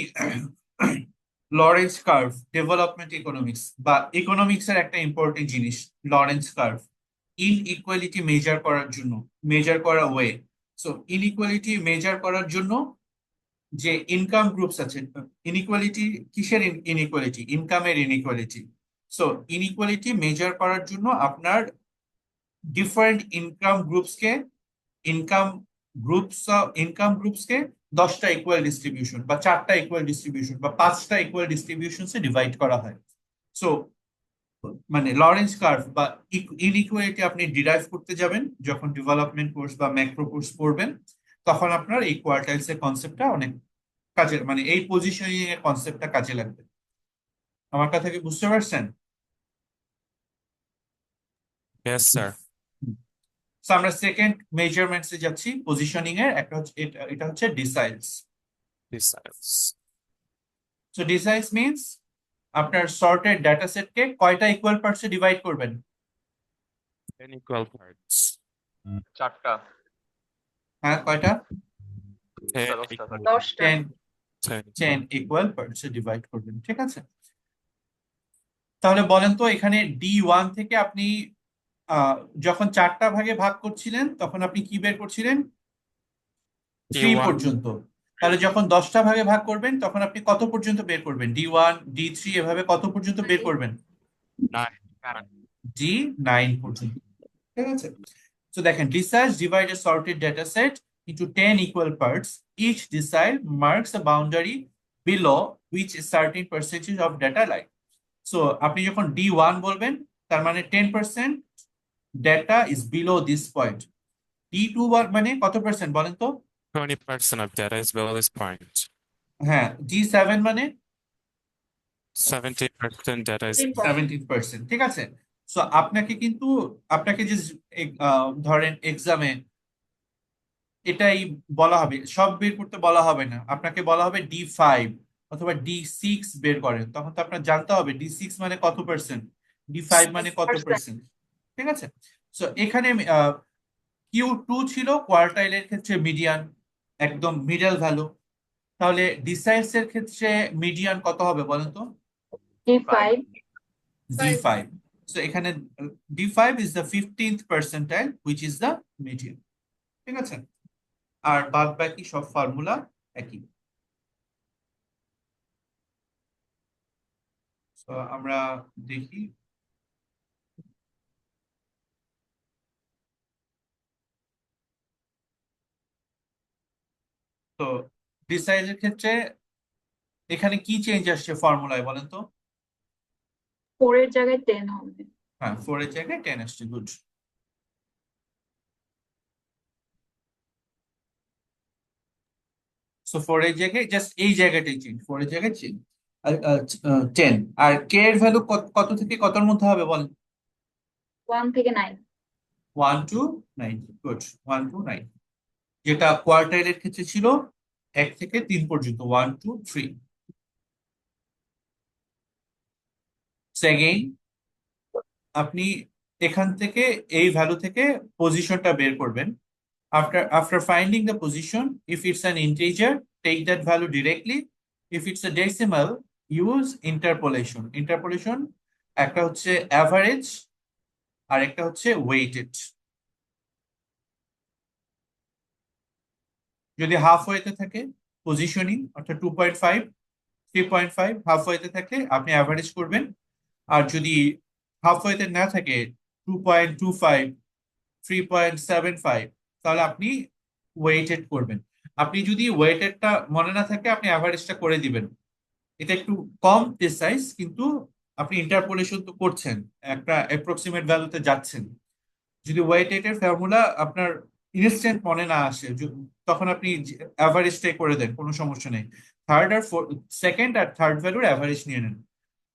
লরেন্স কার্ভ, ডেভেলপমেন্ট ইকোনমিক্স বা ইকোনমিক্স এর একটা ইম্পর্টেন্ট জিনিস লরেন্স কার্ভ, ইনইকুয়ালিটি মেজার করার ওয়ে। সো ইনইকুয়ালিটি মেজার করার জন্য যে ইনকাম গ্রুপস আছে, ইনইকুয়ালিটি কিসের ইনইকুয়ালিটি? ইনকামের ইনইকুয়ালিটি। সো ইনইকুয়ালিটি মেজার করার জন্য আপনার ডিফারেন্ট ইনকাম গ্রুপসকে 10টা ইকুয়াল ডিস্ট্রিবিউশন বা 4টা ইকুয়াল ডিস্ট্রিবিউশন বা 5টা ইকুয়াল ডিস্ট্রিবিউশনসে ডিভাইড করা হয়। সো মানে লরেন্স কার্ভ বা ইনইকুয়ালিটি আপনি ডিরাইভ করতে যাবেন যখন ডেভেলপমেন্ট কোর্স বা ম্যাক্রো কোর্স পড়বেন, তখন আপনার এই কোয়ার্টাইলস এর কনসেপ্টটা অনেক কাজে, মানে এই পজিশনিং এর কনসেপ্টটা কাজে লাগবে। আমার কথা কি বুঝতে পারছেন? Yes, sir. So, আমরা সেকেন্ড মেজারমেন্টস এ যাচ্ছি পজিশনিং এর। একটা হচ্ছে এটা হচ্ছে ডিসাইলস। Deciles. সো ডিসাইলস মিন্স আপনার সর্টেড ডেটা সেটকে কয়টা ইকুয়াল পার্টসে ডিভাইড করবেন? N equal parts. 4টা। হ্যাঁ, কয়টা? 10 10টা, equal 10টা 10 ইকুয়াল পার্টসে ডিভাইড করবেন, ঠিক আছে? তাহলে বলেন তো এখানে D1 থেকে আপনি যখন 4টা ভাগে ভাগ করছিলেন তখন আপনি কি বের করছিলেন? 3 D1. পর্যন্ত। তাহলে যখন 10টা ভাগে ভাগ করবেন তখন আপনি কত পর্যন্ত বের করবেন? D1 D3 এভাবে কত পর্যন্ত বের করবেন? 9. D9 পর্যন্ত, ঠিক আছে? So দেখেন, deciles divide a sorted data set into 10 equal parts. Each decile marks a boundary below which a certain percentage of data lie. So আপনি যখন D1 বলবেন তার মানে 10% data is below this point. D2 মানে কত percent বলেন তো? 20% of data is below this point. হ্যাঁ, D7 মানে 17% data is 17%, ঠিক আছে? সো আপনাকে যে ধরেন এক্সামে এটাই বলা হবে, সব বের করতে বলা হবে না, আপনাকে বলা হবে D5 অথবা D6 বের করেন, তখন তো আপনার জানতে হবে D6 মানে কত পার্সেন্ট, D5 মানে কত 6%। পার্সেন্ট, ঠিক আছে? সো এখানে Q2 ছিল কোয়ার্টাইলের ক্ষেত্রে মিডিয়ান, একদম মিডল ভ্যালু। তাহলে ডিসাইলস এর ক্ষেত্রে মিডিয়ান কত হবে বলেন তো? D5 D5. So এখানে D5 is the 15th percentile which is the median, ঠিক আছে? আর বাদ বাকি সব ফর্মুলা একই। So আমরা দেখি, তো ডিসাইলের ক্ষেত্রে এখানে কি চেঞ্জ আসছে ফর্মুলায় বলেন তো? 4 এর জায়গায় 10 হবে। হ্যাঁ, 4 এর জায়গায় 10 আসছে, গুড। সো 4 এর জায়গায় জাস্ট এই জায়গাটাই চেঞ্জ, 4 এর জায়গায় চেঞ্জ 10। আর কে এর ভ্যালু কত থেকে কতর মধ্যে হবে বলেন? 1 থেকে 9। 1 to 9, গুড, 1 to 9, যেটা কোয়ার্টাইলের ক্ষেত্রে ছিল 1 থেকে 3 পর্যন্ত, 1 to 3। সেকেন্ড, আপনি এখান থেকে এই ভ্যালু থেকে পজিশনটা বের করবেন। After finding the position, if it's an integer, take that value directly. If it's a decimal, use interpolation. Interpolation একটা হচ্ছে average আর একটা হচ্ছে weighted। যদি হাফ ওয়েতে থাকে পজিশনিং অর্থাৎ 2.5 3.5, হাফ ওয়েতে থাকলে আপনি অ্যাভারেজ করবেন। আর যদি হাফ ওয়েতে না থাকে 2.25 3.75, তাহলে আপনি ওয়েটেড করবেন। আপনি যদি ওয়েটেডটা মনে না থাকে আপনি অ্যাভারেজটা করে দিবেন। এটা একটু কম প্রিসাইজ, কিন্তু আপনি ইন্টারপোলেশন তো করছেন, একটা অ্যাপ্রক্সিমেট ভ্যালুতে যাচ্ছেন। যদি ওয়েটেড এর ফর্মুলা আপনার ইনস্ট্যান্ট মনে না আসে, তখন আপনি অ্যাভারেজটাই করে দেন, কোনো সমস্যা নেই। সেকেন্ড আর থার্ড ভ্যালুর অ্যাভারেজ নিয়ে নেন।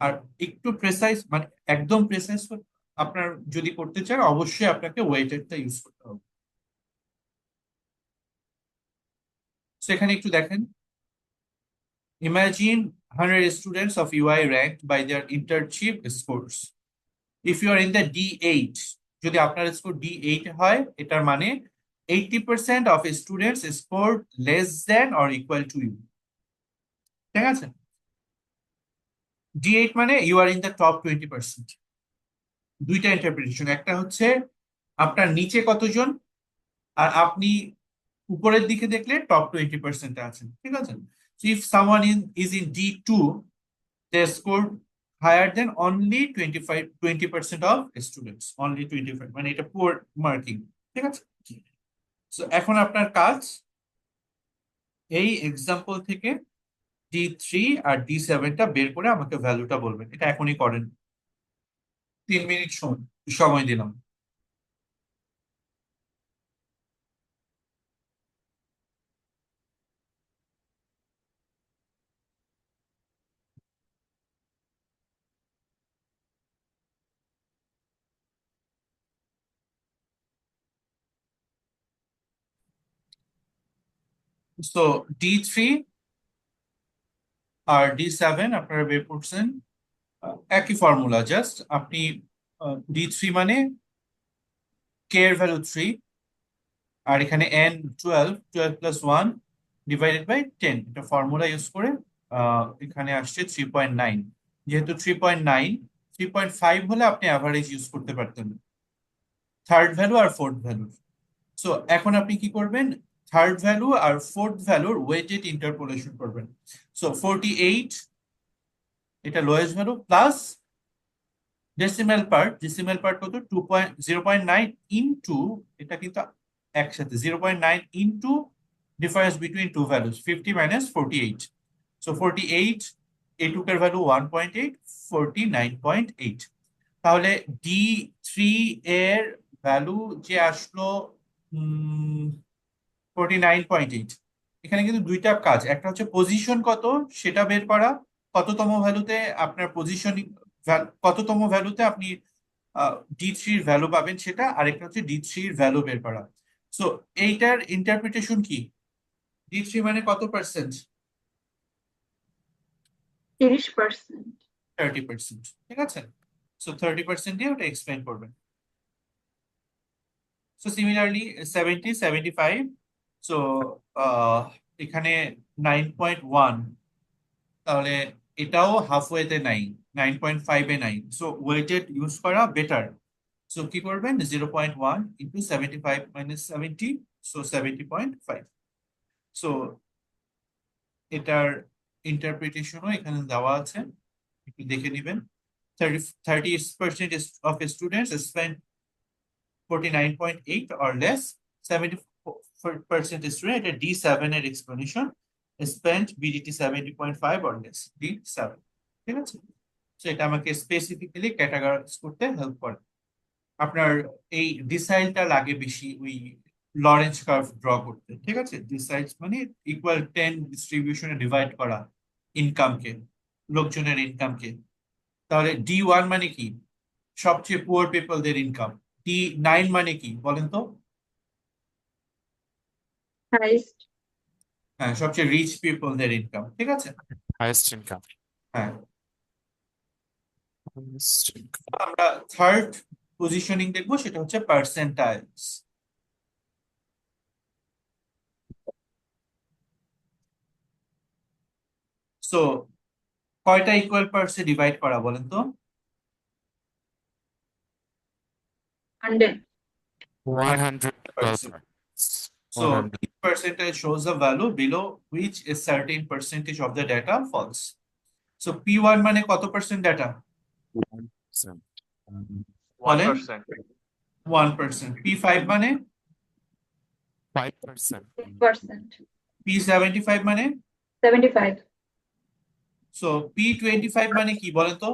আর একটু প্রেসাইজ, মানে একদম প্রেসাইজ আপনার যদি করতে চান অবশ্যই আপনাকে ওয়েটেডটা ইউজ করতে হবে। সেখানে একটু দেখেন, imagine 100 students of UI ranked by their internship scores. If you are in the D8, যদি আপনার স্কোর D8 হয়, এটার মানে 80% of students scored less than or equal to you, ঠিক আছে? D8 মানে you are in the top 20%। দুইটা interpretation, একটা হচ্ছে আপনার নিচে কতজন আর আপনি উপরের দিকে দেখলে টপ 20% আছেন, ঠিক আছে? So if someone is in D2, they scored higher than only 20% of students, only 25, মানে এটা পুয়ার মার্কিং, ঠিক আছে? So এখন আপনার কাজ এই এক্সাম্পল থেকে D3 আর D7টা বের করে আমাকে ভ্যালুটা বলবেন। এটা এখনই করেন, 3 মিনিট সময় দিলাম। সো D3 আর D7 আপনারা বের করছেন, একই ফর্মুলা, জাস্ট আপনি D3 মানে k এর ভ্যালু 3, আর এখানে n 12 প্লাস 1 ডিভাইডেড বাই 10, এটা ফর্মুলা ইউজ করে এখানে আসছে 3.9। যেহেতু 3.9, 3.5 হলে আপনি অ্যাভারেজ ইউজ করতে পারতেন, থার্ড ভ্যালু আর ফোর্থ ভ্যালু। সো এখন আপনি কি করবেন, থার্ড ভ্যালু আর ফোর্থ ভ্যালুর ওয়েটেড ইন্টারপোলেশন করবেন। সো 48 এটা lowest value plus decimal part কত, 0.9 ইনটু, এটা কিন্তু একসাথে 0.9 into difference between two values, 50 minus 48। So 48 এটুকের ভ্যালু 1.8, 49.8। তাহলে D3 এর ভ্যালু যে আসলো 49.8। এখানে কিন্তু দুইটা কাজ, একটা হচ্ছে পজিশন কত সেটা বের করা, কততম ভ্যালুতে আপনার পজিশনিং, কততম ভ্যালুতে আপনি D3 এর ভ্যালু পাবেন সেটা, আরেকটা হচ্ছে D3 এর ভ্যালু বের করা। সো এইটার ইন্টারপ্রিটেশন কি, D3 মানে কত পার্সেন্ট? 30%। 30%, ঠিক আছে? সো 30% দিয়ে ওটা এক্সপ্লেন করবেন। সো সিমিলারলি 70, 75, সো এখানে 9.1, তাহলে এটাও হাফওয়েতে নাই, 9.5 এ নাই। সো ওয়েটেড ইউজ করা বেটার। সো কি করবেন, 0.1 ইন্টু 75 মাইনাস 70, সো 70.5। সো এটার ইন্টারপ্রিটেশনও এখানে দেওয়া আছে, একটু দেখে নিবেন। 30% of students spend 49.8 or less, 70% student, এটা D7 এর explanation, spent BDT 70.5 or less, D7, ঠিক আছে? তো এটা আমাকে স্পেসিফিক্যালি ক্যাটাগরাইজ করতে হেল্প করে। আপনার এই ডিসাইলটা লাগে বেশি ওই লরেঞ্জ কার্ভ ড্র করতে, ঠিক আছে? ডিসাইলস মানে ইকুয়াল 10 ডিস্ট্রিবিউশনে ডিভাইড করা ইনকামকে, লোকজনের ইনকামকে। তাহলে D1 মানে কি, সবচেয়ে পুয়ার পিপলদের ইনকাম। D9 মানে কি বলেন তো? হাইস্ট। হ্যাঁ, সবচেয়ে রিচ পিপলদের ইনকাম, ঠিক আছে? Highest income. হ্যাঁ, Highest income. আমরা থার্ড পজিশনিং দেখবো, সেটা হচ্ছে পার্সেন্টাইলস। সো কয়টা ইকুয়াল পার্টসে ডিভাইড করা বলেন তো? 100। 100 100%. parts. So 100. each percentage shows a value below which a certain percentage of the data falls. So P1 মানে কত পার্সেন্ট ডাটা 1%. বলেন? 1%. 1%। P5 মানে 5%. 6%। P75 মানে? 75। So P25 মানে কি বলেন তো?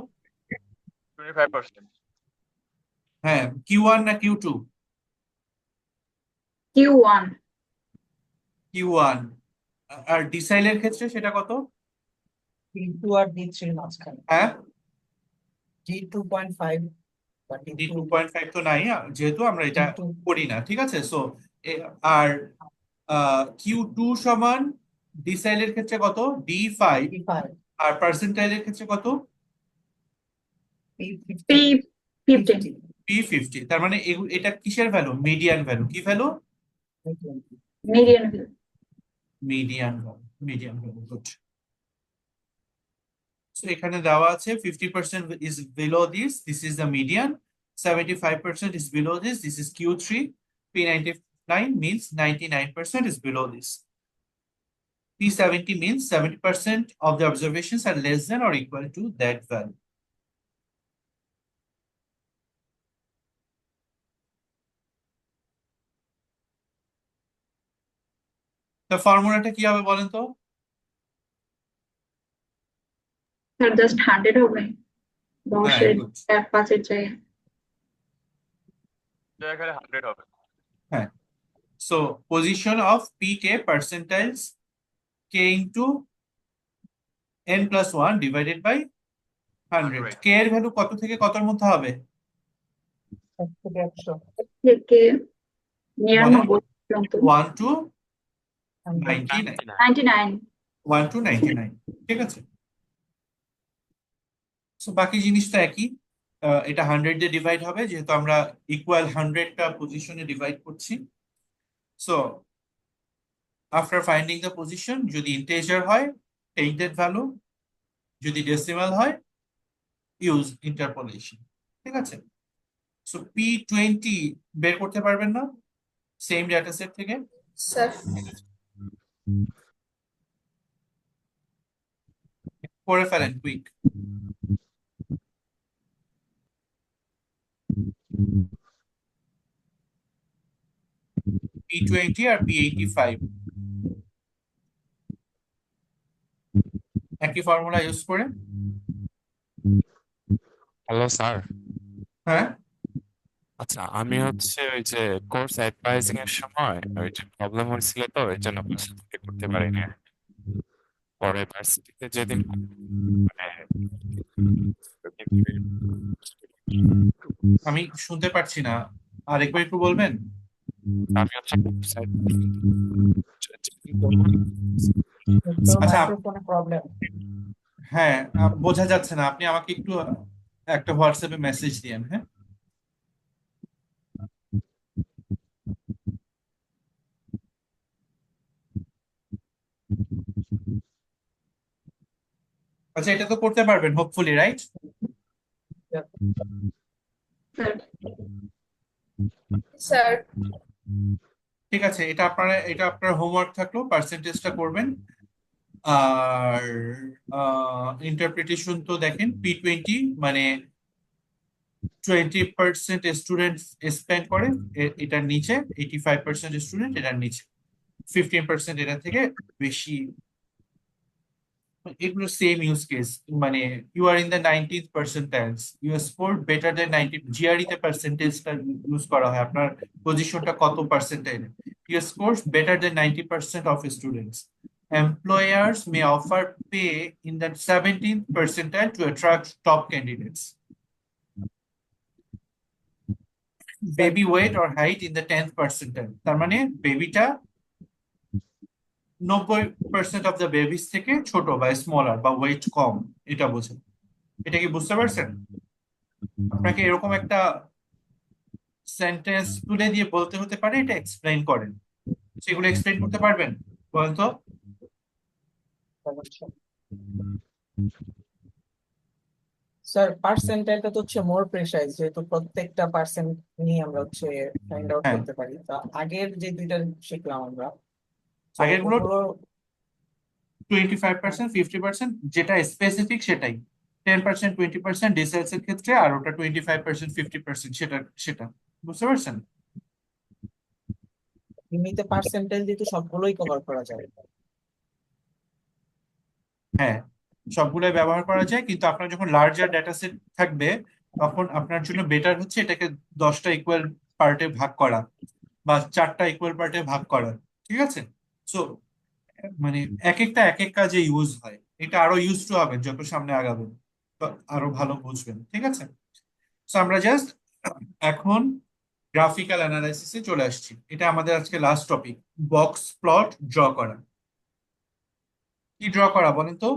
25%. হ্যাঁ, Q1 না Q2? Q1। Q1। আর ডিসাইলের ক্ষেত্রে সেটা কত? D2 আর D3 এর মাঝখানে হ্যাঁ, D2.5 বা D 2.5 তো নাই, যেহেতু আমরা এটা D2 করি না, ঠিক আছে? সো আর Q2 সমান ডিসাইলের ক্ষেত্রে কত? D5। D5 আর পার্সেন্টাইলের ক্ষেত্রে কত? P15। P50। তার মানে এটা কিসের ভ্যালু? Median value. কি value? Median value. Median value, good. So এখানে দেওয়া আছে 50% is below this is the median, 75% is below this is Q3, 9 means 99% is below this. P70 means 70% of the observations are less than or equal to that value. The ফর্মুলাটা কি হবে বলেন তো? Sir just 100 হবে হ্যাঁ, 10-এর good. 5-এর জায়গায়। এখানে 100 হবে। হ্যাঁ, so position of pk percentiles k into n plus 1 divided by 100. k এর ভ্যালু কত থেকে কতর মধ্যে হবে? 1 থেকে 100 থেকে 99 পর্যন্ত। 1 to 99. 99 1 to 99, ঠিক আছে? সো বাকি জিনিসটা একই। এটা 100 দিয়ে ডিভাইড হবে যেহেতু আমরা ইকুয়াল 100টা পজিশনে ডিভাইড করছি। So after finding the position, যদি ইন্টিজার হয় টেক দ্যাট ভ্যালু, যদি ডেসিমাল হয় ইউজ ইন্টারপোলেশন, ঠিক আছে? সো P20 বের করতে পারবেন না সেম ডেটা সেট থেকে? Sir, করে ফেলেন কুইক। P20 আর P85 একই ফর্মুলা ইউজ করে। হ্যালো স্যার, হ্যাঁ, আচ্ছা আমি হচ্ছে ওই যে কোর্স অ্যাডভাইজিং এর সময় ওই যে প্রবলেম হয়েছিল, তো এই জন্য বাসা থেকে করতে পারিনি। পরে ভার্সিটিতে যেদিন মানে আমি শুনতে পারছি না, আরেকবার একটু বলবেন? আমি হচ্ছে আচ্ছা, মাইক্রোফোনে প্রবলেম। হ্যাঁ, বোঝা যাচ্ছে না, আপনি আমাকে একটু একটা হোয়াটসঅ্যাপে মেসেজ দিয়েন। হ্যাঁ, আচ্ছা, এটা তো করতে পারবেন হোপফুলি, রাইট? স্যার sir, ঠিক আছে, এটা আপনার হোমওয়ার্ক থাকলো, পার্সেন্টেজটা করবেন। আর ইন্টারপ্রিটেশন তো দেখেন, P20 মানে 20% স্টুডেন্ট স্পেন্ড করে এটার নিচে, 85% স্টুডেন্ট এটার নিচে, 15% এটা থেকে বেশি। এগুলো সেম ইউজ কেস, মানে you are in the 90th percentiles, you score better than 90। GRE তে পার্সেন্টেজটা ইউজ করা হয়, আপনার পজিশনটা কত পার্সেন্টাইলে। You score better than 90% of students, employers may offer pay in the 17th percentile to attract top candidates. Baby weight or height in the 10th percentile, তার মানে বেবিটা 90% অফ দ্য বেবিস থেকে ছোট বা স্মলার বা ওয়েট কম, এটা বোঝে। এটা কি বুঝতে পারছেন? আপনাকে এরকম একটা সেন্টেন্স তুলে দিয়ে বলতে হতে পারে এটা এক্সপ্লেইন করেন, সেগুলো এক্সপ্লেইন করতে পারবেন বলেন তো? স্যার পার্সেন্টাইলটা তো হচ্ছে মোর প্রেসাইজ, যেহেতু প্রত্যেকটা পার্সেন্ট নিয়ে আমরা হচ্ছে ফাইন্ড আউট হ্যাঁ, করতে পারি। তা আগের যে দুইটা শিখলাম আমরা, তো আগেরগুলো ওগুলো 25% 50%, যেটা স্পেসিফিক সেটাই। 10% 20% ডিসেলস এর ক্ষেত্রে, আর ওটা 25% 50% সেটা সেটা বুঝতে পারছেন? এমনিতে পার্সেন্টাইল যেহেতু সবগুলোই কভার করা যায়। হ্যাঁ, সবগুলোই ব্যবহার করা যায়, কিন্তু আপনার যখন লার্জার ডেটা সেট থাকবে তখন আপনার জন্য বেটার হচ্ছে এটাকে 10টা ইকুয়াল পার্টে ভাগ করা বা 4টা ইকুয়াল পার্টে ভাগ করা, ঠিক আছে? সো মানে এক একটা এক এক কাজে ইউজ হয়, এটা আরো ইউজ টু হবেন যত সামনে আগাবেন, তো আরো ভালো বুঝবেন, ঠিক আছে? সো আমরা জাস্ট এখন গ্রাফিক্যাল অ্যানালাইসিসে চলে আসছি। এটা আমাদের আজকে last topic, box plot draw করা। কি ড্র করা বলেন তো?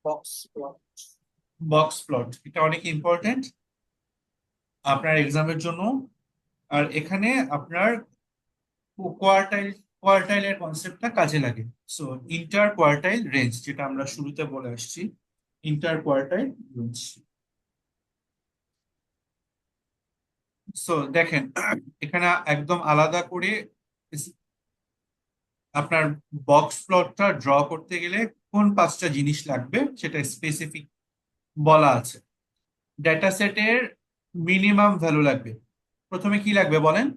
বক্স বক্স প্লট, এটা অনেক ইম্পর্টেন্ট আপনার এক্সামের জন্য। আর এখানে আপনার কোয়ার্টাইলের কনসেপ্টটা কাজে লাগে। সো ইন্টার কোয়ার্টাইল রেঞ্জ, যেটা আমরা শুরুতে বলে আসছি, ইন্টার কোয়ার্টাইল রেঞ্জ। সো দেখেন এখানে একদম আলাদা করে আপনার বক্স প্লটটা ড্র করতে গেলে কোন 5টা জিনিস লাগবে সেটা স্পেসিফিক বলা আছে। ডেটা সেটের মিনিমাম ভ্যালু লাগবে। প্রথমে কি লাগবে বলেন?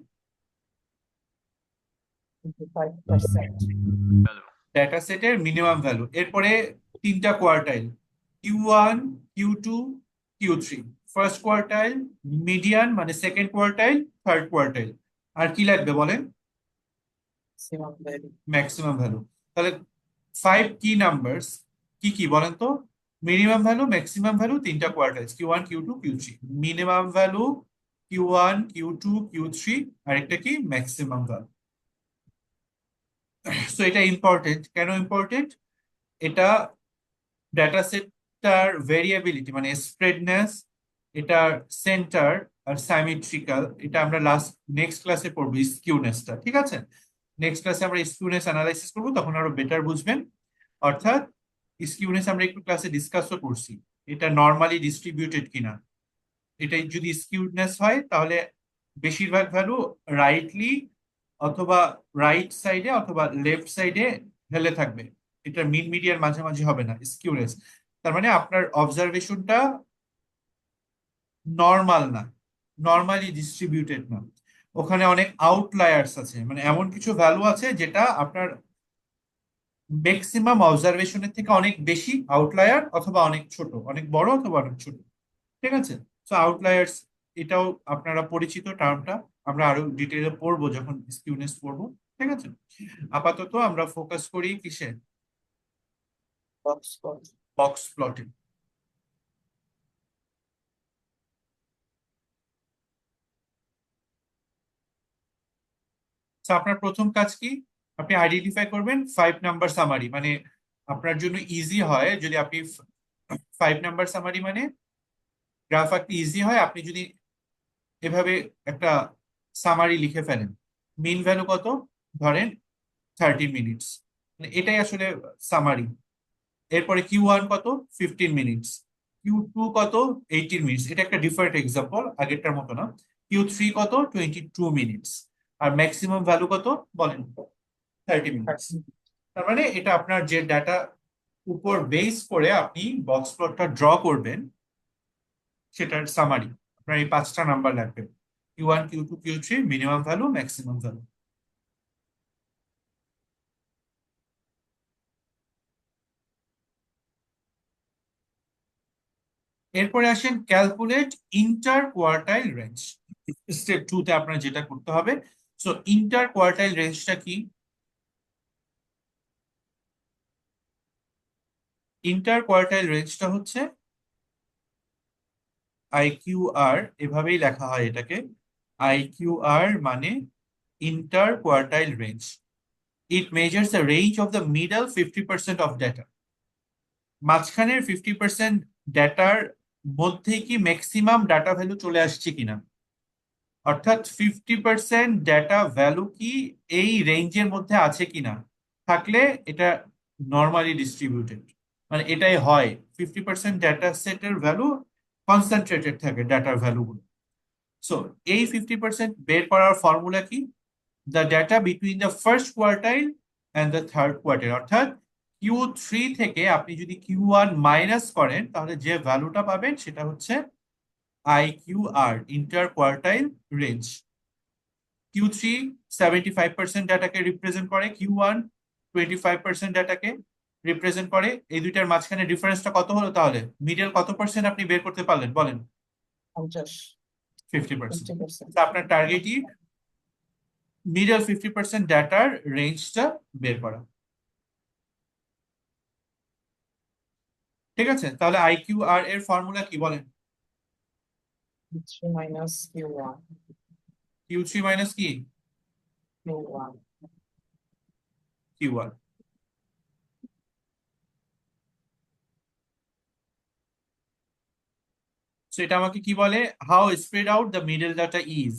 25%. ডেটা সেটের মিনিমাম ভ্যালু। এরপরে 3টা quartile, Q1, Q2, Q3। First quartile, median মানে সেকেন্ড কোয়ার্টাইল, থার্ড কোয়ার্টাইল। আর কি লাগবে বলেন? Maximum value. Maximum value. তাহলে 5 কি নাম্বারস কি কি বলেন তো? মিনিমাম ভ্যালু, ম্যাক্সিমাম ভ্যালু, 3টা কোয়ার্টাইলস Q1, Q2, Q3। Minimum value Q1, Q2, Q3, আর একটা কি ম্যাক্সিমাম ভ্যালু। সো এটা ইম্পর্টেন্ট। কেন ইম্পর্টেন্ট? এটা ডেটা সেটটার ভেরিয়েবিলিটি মানে স্প্রেডনেস, এটার সেন্টার আর সাইমেট্রিক্যাল, এটা আমরা নেক্সট ক্লাসে পড়বো স্কিউনেসটা। ঠিক আছে, নেক্সট ক্লাসে আমরা স্কিউনেস অ্যানালাইসিস করবো, তখন আরো বেটার বুঝবেন। অর্থাৎ স্কিউনেস আমরা একটু ক্লাসে ডিসকাসও করছি, এটা নর্মালি ডিস্ট্রিবিউটেড কিনা। এটা যদি স্কিউনেস হয় তাহলে বেশিরভাগ ভ্যালু রাইটলি অথবা রাইট সাইডে অথবা লেফট সাইডে হেলে থাকবে, এটা মিন মিডিয়ার মাঝামাঝি হবে না স্কিউনেস। তার মানে আপনার অবজারভেশনটা নর্মাল না, নর্মালি ডিস্ট্রিবিউটেড না। ওখানে অনেক আউটলায়ার্স আছে, মানে এমন কিছু ভ্যালু আছে যেটা আপনার ম্যাক্সিমাম অবজারভেশনের থেকে অনেক বেশি আউটলায়ার, অথবা অনেক ছোট, অনেক বড় অথবা অনেক ছোট। ঠিক আছে, তো আউটলায়ার্স এটাও আপনারা পরিচিত টার্মটা, আমরা আরো ডিটেইলে পড়বো যখন স্কিউনেস পড়বো। ঠিক আছে, আপাতত আমরা ফোকাস করি কিসে? Box plot. বক্স প্লটে। আপনার প্রথম কাজ কি? আপনি আইডেন্টিফাই করবেন 5 নাম্বার সামারি। মানে আপনার জন্য ইজি হয় যদি আপনি 5 নাম্বার সামারি মানে গ্রাফ আঁকতে ইজি হয় আপনি যদি এভাবে একটা সামারি লিখে ফেলেন। মিন ভ্যালু কত ধরেন 30 মিনিটস, এটাই আসলে সামারি। এরপরে Q1 কত 15 মিনিটস, Q2 কত 18 মিনিটস, এটা একটা ডিফারেন্ট এক্সাম্পল, আগেরটার মতো না। Q3 কত 22 মিনিটস, আর ম্যাক্সিমাম ভ্যালু কত বলেন 30 মিনিটস। তার মানে এটা আপনার যে ডাটা উপর বেস করে আপনি বক্স প্লটটা ড্র করবেন সেটার সামারি। আপনার এই 5টা নাম্বার লাগবে, Q1, Q2, Q3, minimum value, maximum value. এরপরে আসেন calculate interquartile range. Step 2-তে আপনার যেটা করতে হবে। সো ইন্টার কোয়ার্টাইল রেঞ্জটা কি? ইন্টার কোয়ার্টাইল রেঞ্জটা হচ্ছে IQR, এভাবেই লেখা হয় এটাকে। IQR মানে inter quartile range. It measures the range of the middle 50% of data. মাঝখানের 50% ডেটার মধ্যে কি ম্যাক্সিমাম ডাটা ভ্যালু চলে আসছে কিনা, অর্থাৎ 50% ডেটা ভ্যালু কি এই রেঞ্জের মধ্যে আছে কিনা। থাকলে এটা নর্মালি ডিস্ট্রিবিউটেড, মানে এটাই হয় 50% ডেটা সেটের ভ্যালু কনসেন্ট্রেটেড থাকে ডাটার ভ্যালুগুলো। সো এই 50% বের করার ফর্মুলা কি? The data between the first quartile and the third quartile. অর্থাৎ Q3 থেকে আপনি যদি Q1 মাইনাস করেন তাহলে যে ভ্যালুটা পাবেন সেটা হচ্ছে IQR, inter quartile range. Q3 75% ডাটাকে রিপ্রেজেন্ট করে, Q1 25% ডাটাকে রিপ্রেজেন্ট করে। এই দুইটার মাঝখানে ডিফারেন্সটা কত হলো তাহলে? মিডল কত পার্সেন্ট আপনি বের করতে পারলেন বলেন? 50. 50%। 50%. আপনার টার্গেটই মিডল 50% ডাটার রেঞ্জটা বের করা। ঠিক আছে, তাহলে IQR এর ফর্মুলা কি বলেন? Q3 minus Q1. Q3 minus কি Q1. Q1। সো এটা আমাকে কি বলে? How spread out the middle data is,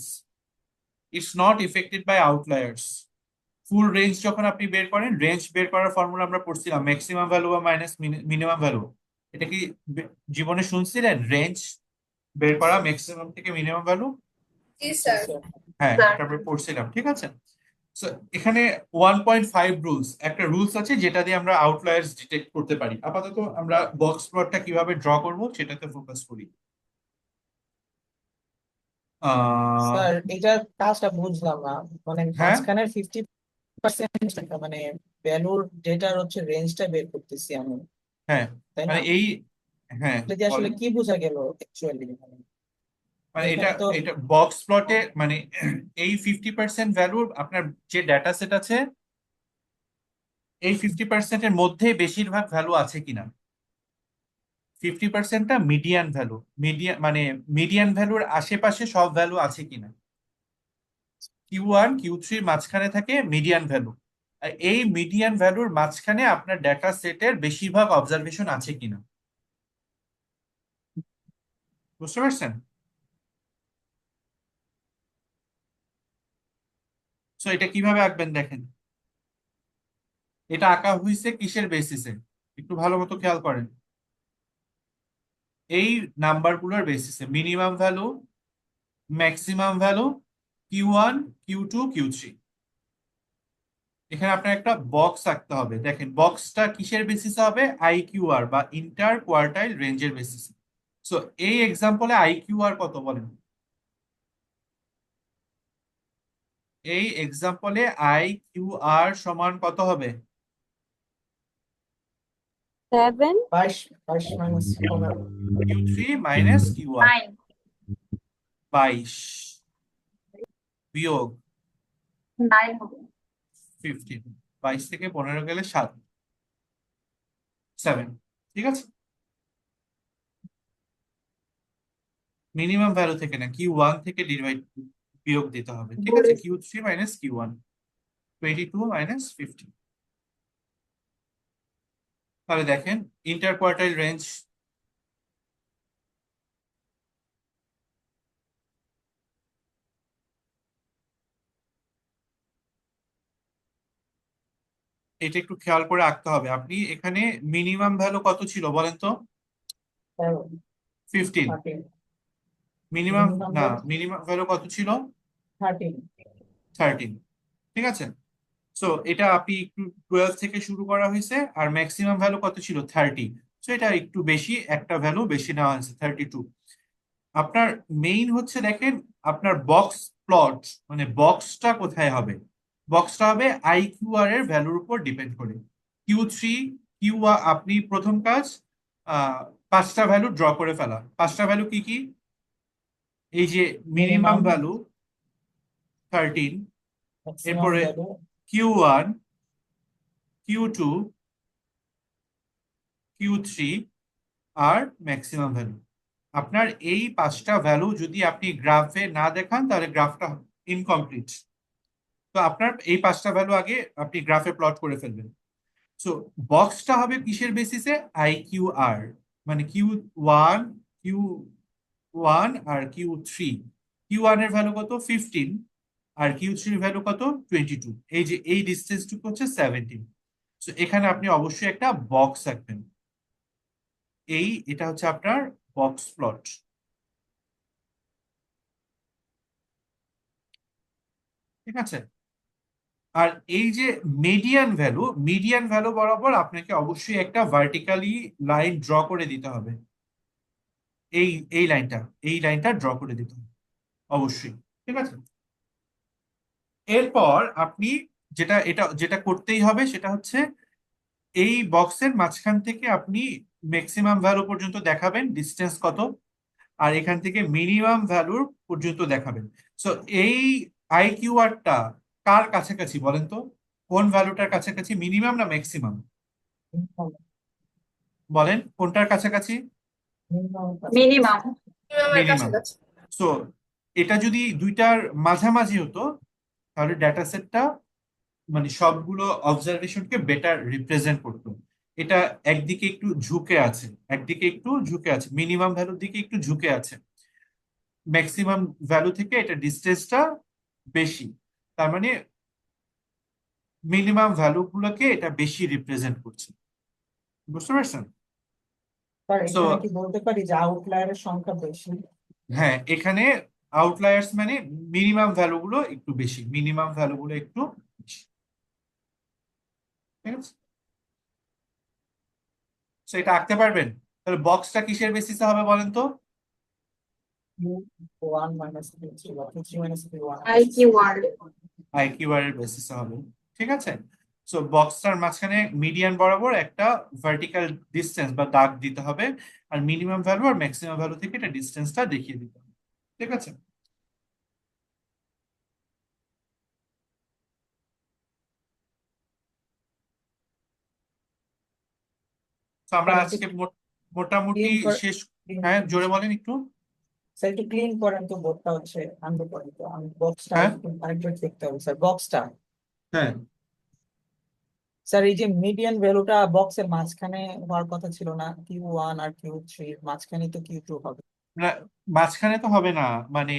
it's not affected by outliers. Full range যখন আপনি বের করেন, রেঞ্জ বের করার ফর্মুলা আমরা পড়ছিলাম ম্যাক্সিমাম ভ্যালু বা মাইনাস মিনিমাম ভ্যালু। এটা কি জীবনে শুনছিলেন রেঞ্জ বের করা ম্যাক্সিমাম থেকে মিনিমাম ভ্যালু? Yes, sir. হ্যাঁ স্যার এটা আমরা পড়ছিলাম, ঠিক আছে। সো এখানে 1.5 রুলস, একটা রুলস আছে যেটা দিয়ে আমরা আউটলায়ার্স ডিটেক্ট করতে পারি। আপাতত আমরা বক্স প্লটটা কিভাবে ড্র করব সেটাতে ফোকাস করি। স্যার এটা কাজটা বুঝলাম না, মানে হ্যাঁ মাঝখানের 50% মানে ভ্যালুর ডেটার হচ্ছে রেঞ্জটা বের করতেছি আমি, হ্যাঁ তাই না? মানে এই, হ্যাঁ এটা দিয়ে আসলে বলেন। কি বোঝা গেল অ্যাকচুয়ালি? মানে এটা এখানে তো এটা বক্স প্লটে মানে এই 50% ভ্যালুর আপনার যে ডেটা সেট আছে, এই 50%-এর মধ্যে বেশিরভাগ ভ্যালু আছে কিনা। 50%টা মিডিয়ান ভ্যালু, মিডিয়ান মানে মিডিয়ান ভ্যালুর আশেপাশে সব ভ্যালু আছে কিনা। Q1 Q3 মাঝখানে থাকে মিডিয়ান ভ্যালু, আর এই মিডিয়ান ভ্যালুর মাঝখানে আপনার ডেটা সেটের বেশিরভাগ অবজারভেশন আছে কিনা। বুঝতে পারছেন? সো এটা কিভাবে আঁকবেন দেখেন। এটা আঁকা হয়েছে কিসের বেসিসে, একটু ভালো মতো খেয়াল করেন। এই নাম্বারগুলোর বেসিসে minimum value, maximum value, Q1 Q2 Q3। এখানে আপনার একটা বক্স আঁকতে হবে। দেখেন বক্সটা কিসের বেসিসে হবে, IQR বা ইন্টার কোয়ার্টাইল রেঞ্জের বেসিসে। সো এই এক্সাম্পলে IQR কত বলেন। এই এক্সাম্পলে IQR সমান কত হবে? 7. 22 মাইনাস 15। Q3 মাইনাস Q1, 22 বিয়োগ 9 হবে। 15, 22 থেকে 15 গেলে 7, ঠিক আছে। মিনিমাম ভ্যালু থেকে না, Q1 থেকে ডিভাইড বিয়োগ দিতে হবে, ঠিক আছে। Q3 minus Q1, 22 minus 15। তাহলে দেখেন ইন্টার কোয়ার্টাইল রেঞ্জ, এটা একটু খেয়াল করে আঁকতে হবে। আপনি এখানে মিনিমাম ভ্যালু কত ছিল বলেন তো? 15। 13। মিনিমাম মিনিমাম না, ভ্যালু মিনিমাম ভ্যালু কত ছিল? 13। 13, ঠিক আছে। সো এটা আপনি একটু 12 থেকে শুরু করা হয়েছে, আর ম্যাক্সিমাম ভ্যালু কত ছিল? 30। সো এটা একটু বেশি, একটা ভ্যালু বেশি নেওয়া হয়েছে, 32। আপনার মেইন হচ্ছে দেখেন আপনার বক্স প্লট, মানে বক্সটা কোথায় হবে। বক্সটা হবে IQR এর ভ্যালুর উপর ডিপেন্ড করে। Q3 কিউ, আপনি প্রথম কাজ আহ 5টা ভ্যালু ড্র করে ফেলা। 5টা ভ্যালু কি কি? এই যে মিনিমাম মিনিমাম, ভ্যালু 13, ম্যাক্সিমাম এরপরে ভ্যালু, Q1 Q2 Q3 আর ম্যাক্সিমাম ভ্যালু। আপনার এই 5টা ভ্যালু যদি আপনি গ্রাফে না দেখান তাহলে গ্রাফটা ইনকমপ্লিট। তো আপনার এই 5টা ভ্যালু আগে আপনি গ্রাফে প্লট করে ফেলবেন। সো বক্সটা হবে কিসের বেসিসে? IQR, মানে Q1 Q1 আর Q3। Q1 এর ভ্যালু কত? 15, আর Q3 এর ভ্যালু কত? 22। এই যে এই ডিস্টেন্সটুকু হচ্ছে 17। সো এখানে আপনি অবশ্যই একটা বক্স রাখবেন। এটা হচ্ছে আপনার বক্স প্লট, ঠিক আছে। আর এই যে মিডিয়ান ভ্যালু বরাবর আপনাকে অবশ্যই একটা ভার্টিক্যালি লাইন ড্র করে দিতে হবে। এই এই লাইনটা ড্র করে দিতে হবে অবশ্যই, ঠিক আছে। এরপর আপনি যেটা করতেই হবে সেটা হচ্ছে এই বক্সের মাঝখান থেকে আপনি ম্যাক্সিমাম ভ্যালু পর্যন্ত দেখাবেন ডিস্টেন্স কত, আর এখান থেকে মিনিমাম ভ্যালুর পর্যন্ত দেখাবেন। সো এই IQR-টা কার কাছাকাছি বলেন তো? কোন ভ্যালুটার কাছাকাছি, মিনিমাম না ম্যাক্সিমাম? বলেন কোনটার কাছাকাছি? মিনিমাম। মিনিমামের মিনিমাম। কাছাকাছি। সো এটা যদি দুইটার মাঝামাঝি হতো তাহলে ডেটা সেটটা মানে সবগুলো অবজারভেশনকে বেটার রিপ্রেজেন্ট করতো। এটা একদিকে একটু ঝুঁকে আছে, মিনিমাম ভ্যালুর দিকে একটু ঝুঁকে আছে, ম্যাক্সিমাম ভ্যালু থেকে এটা ডিস্টেন্সটা বেশি। তার মানে মিনিমাম ভ্যালু গুলোকে এটা বেশি রিপ্রেজেন্ট করছে। বুঝতে পারছেন? স্যার সো এখানে কি বলতে পারি যে আউটলায়ারের সংখ্যা বেশি? হ্যাঁ, এখানে আউটলায়ার্স মানে মিনিমাম ভ্যালুগুলো একটু বেশি, মিনিমাম ভ্যালুগুলো একটু বেশি। ঠিক আছে, তো এটা আঁকতে পারবেন? তাহলে বক্সটা কিসের বেসিসে হবে বলেন তো? Q1 minus Q3 বা Q3 minus Q1 IQR আইকিউআর এর বেসিসে হবে। ঠিক আছে, সো বক্সটার মাঝখানে মিডিয়ান বরাবর একটা ভার্টিক্যাল ডিসটেন্স বা দাগ দিতে হবে, আর মিনিমাম ভ্যালু আর ম্যাক্সিমাম ভ্যালু থেকে এটা ডিসটেন্সটা দেখিয়ে দিতে হবে। ঠিক আছে, তো আমরা স্যার একটু আজকে মোটামুটি ক্লিন করে শেষ। হ্যাঁ, জোরে বলেন একটু। স্যার একটু ক্লিন করেন তো, বোর্ডটা হচ্ছে আনবো করেন তো, আমি বক্সটা হ্যাঁ একটু আরেকবার দেখতে হবে স্যার বক্সটা। হ্যাঁ, স্যার এই যে মিডিয়ান ভ্যালুটা বক্সের মাঝখানে হওয়ার কথা ছিল না? Q1 আর Q3 মাঝখানে তো Q2 হবে। না, মাঝখানে তো হবে না, মানে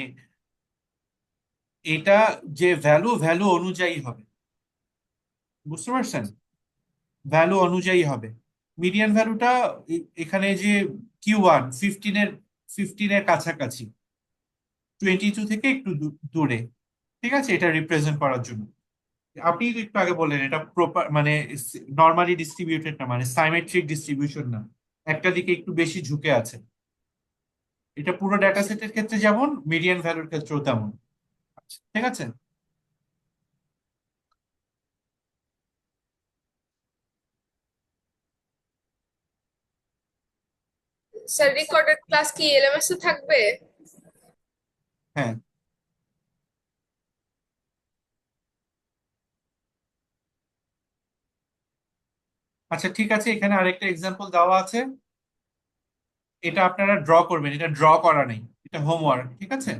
এটা যে ভ্যালু ভ্যালু অনুযায়ী হবে, বুঝতে পারছেন? ভ্যালু অনুযায়ী হবে। মিডিয়ান ভ্যালুটা এখানে যে Q1 ফিফটিনের কাছাকাছি, 22 থেকে একটু দূরে। ঠিক আছে, এটা রিপ্রেজেন্ট করার জন্য আপনি তো একটু আগে বললেন এটা প্রপার মানে নর্মালি ডিস্ট্রিবিউটেড না, মানে সাইমেট্রিক ডিস্ট্রিবিউশন না, একটা দিকে একটু বেশি ঝুঁকে আছে। এটা পুরো ডেটা সেটের ক্ষেত্রে যেমন, মিডিয়ান ভ্যালুর ক্ষেত্রেও তেমন। ঠিক আছে, স্যার রেকর্ডেড ক্লাস কি এলএমএস এ থাকবে? হ্যাঁ। আচ্ছা ঠিক আছে, এখানে আরেকটা এক্সাম্পল দেওয়া আছে, এটা আপনারা ড্র করবেন, এটা ড্র করা নেই, এটা হোমওয়ার্ক। ঠিক আছে,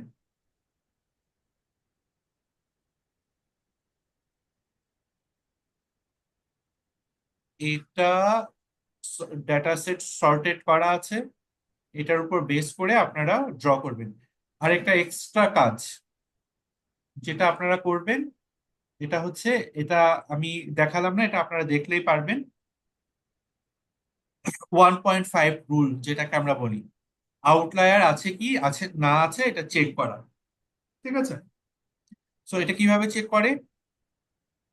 এটা ডেটা সেট সর্টেড করা আছে, এটার উপর বেস করে আপনারা ড্র করবেন। আরেকটা এক্সট্রা কাজ যেটা আপনারা করবেন, এটা হচ্ছে, এটা আমি দেখালাম না, এটা আপনারা দেখলেই পারবেন। 1.5 রুল যেটাকে আমরা বলি, আউটলায়ার আছে কি আছে না আছে এটা চেক করা। ঠিক আছে, সো এটা কিভাবে চেক করে?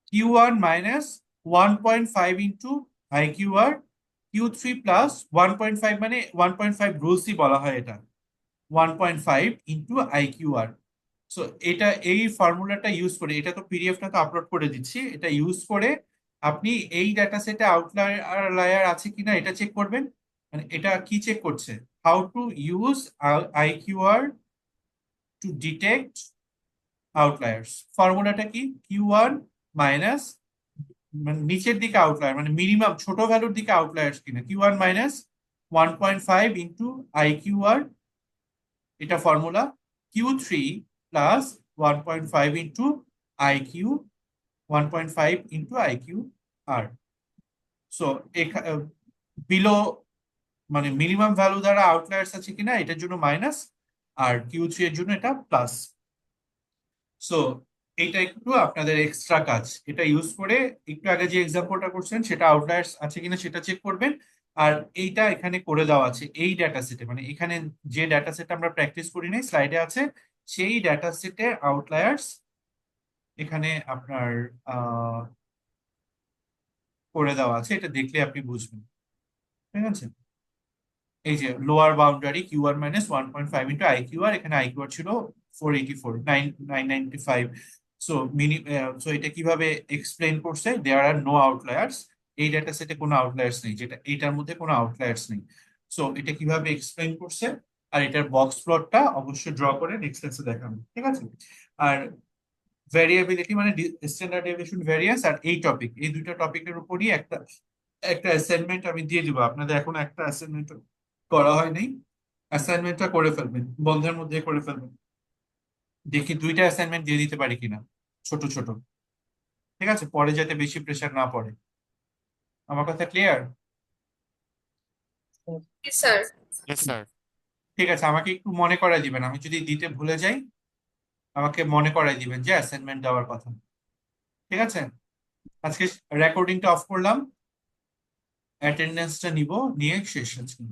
Q1 minus 1.5 into IQR, Q3 plus 1.5, মানে 1.5 রুলসই বলা হয় এটা, 1.5 ইন্টু IQR। সো এটা এই ফর্মুলাটা ইউজ করে, এটা তো পিডিএফটা তো আপলোড করে দিচ্ছি, এটা ইউজ করে আপনি এই ডাটা সেটে আউটলায়ার আছে কিনা এটা চেক করবেন। মানে এটা কি চেক করছে? How to use IQR to detect outliers. ফর্মুলাটা কি? Q1 মাইনাস, মানে নিচের দিকে আউটলায়ার মানে মিনিমাম ছোট ভ্যালুর দিকে আউটলায়ার্স কিনা, Q1 মাইনাস 1.5 ইন্টু IQR, এটা formula. Q3 plus 1.5 into IQ, 1.5 into IQR। So below, মানে মিনিমাম ভ্যালু দ্বারা আউটলায়ার্স আছে কিনা এটার জন্য মাইনাস, আর Q3 এর জন্য এটা প্লাস। সো এইটা একটু আপনাদের এক্সট্রা কাজ, এটা ইউজ করে একটু আগে যে এক্সাম্পলটা করছেন সেটা আউটলায়ার্স আছে কিনা সেটা চেক করবেন। আর এইটা এখানে করে দেওয়া আছে এই ডাটা সেটে, মানে এখানে যে ডাটা সেট আমরা প্র্যাকটিস করি নাই স্লাইডে আছে, সেই ডাটা সেটের আউটলায়ার্স এখানে আপনার করে দেওয়া আছে, এটা দেখলে আপনি বুঝবেন। ঠিক আছে, এই যে lower boundary Q1 minus 1.5 into IQR, এখানে IQR ছিল 484, 995। সো সো এটা কিভাবে এক্সপ্লেন করছে? দেয়ার আর নো আউটলায়ার্স, এই ডাটা সেটে কোনো আউটলায়ার্স নেই, যেটা এটার মধ্যে কোনো আউটলায়ার্স নেই। সো এটা কিভাবে এক্সপ্লেন করছে, আর এটার বক্স প্লটটা অবশ্যই ড্র করে নেক্সট ক্লাসে দেখাবো। ঠিক আছে, আর ভ্যারিয়েবিলিটি মানে স্ট্যান্ডার্ড ডেভিয়েশন, ভ্যারিয়েন্স, আর এই টপিক, এই দুইটা টপিকের উপরই একটা একটা অ্যাসাইনমেন্ট আমি দিয়ে দিব আপনাদের। এখন একটা অ্যাসাইনমেন্ট করা হয়নি, অ্যাসাইনমেন্টটা করে ফেলবেন, বন্ধের মধ্যে করে ফেলবেন। দেখি দুইটা অ্যাসাইনমেন্ট দিয়ে দিতে পারি কিনা, ছোট ছোট। ঠিক আছে, পরে যাতে বেশি প্রেশার না পড়ে। আমার কথা ক্লিয়ার? জি স্যার। Yes sir. ঠিক আছে, আমাকে একটু মনে করাই দিবেন, আমি যদি দিতে ভুলে যাই আমাকে মনে করাই দিবেন যে অ্যাসাইনমেন্ট দেওয়ার কথা। ঠিক আছে, আজকে রেকর্ডিংটা অফ করলাম, অ্যাটেন্ডেন্সটা নিব, নিয়ে শেষ আজকে।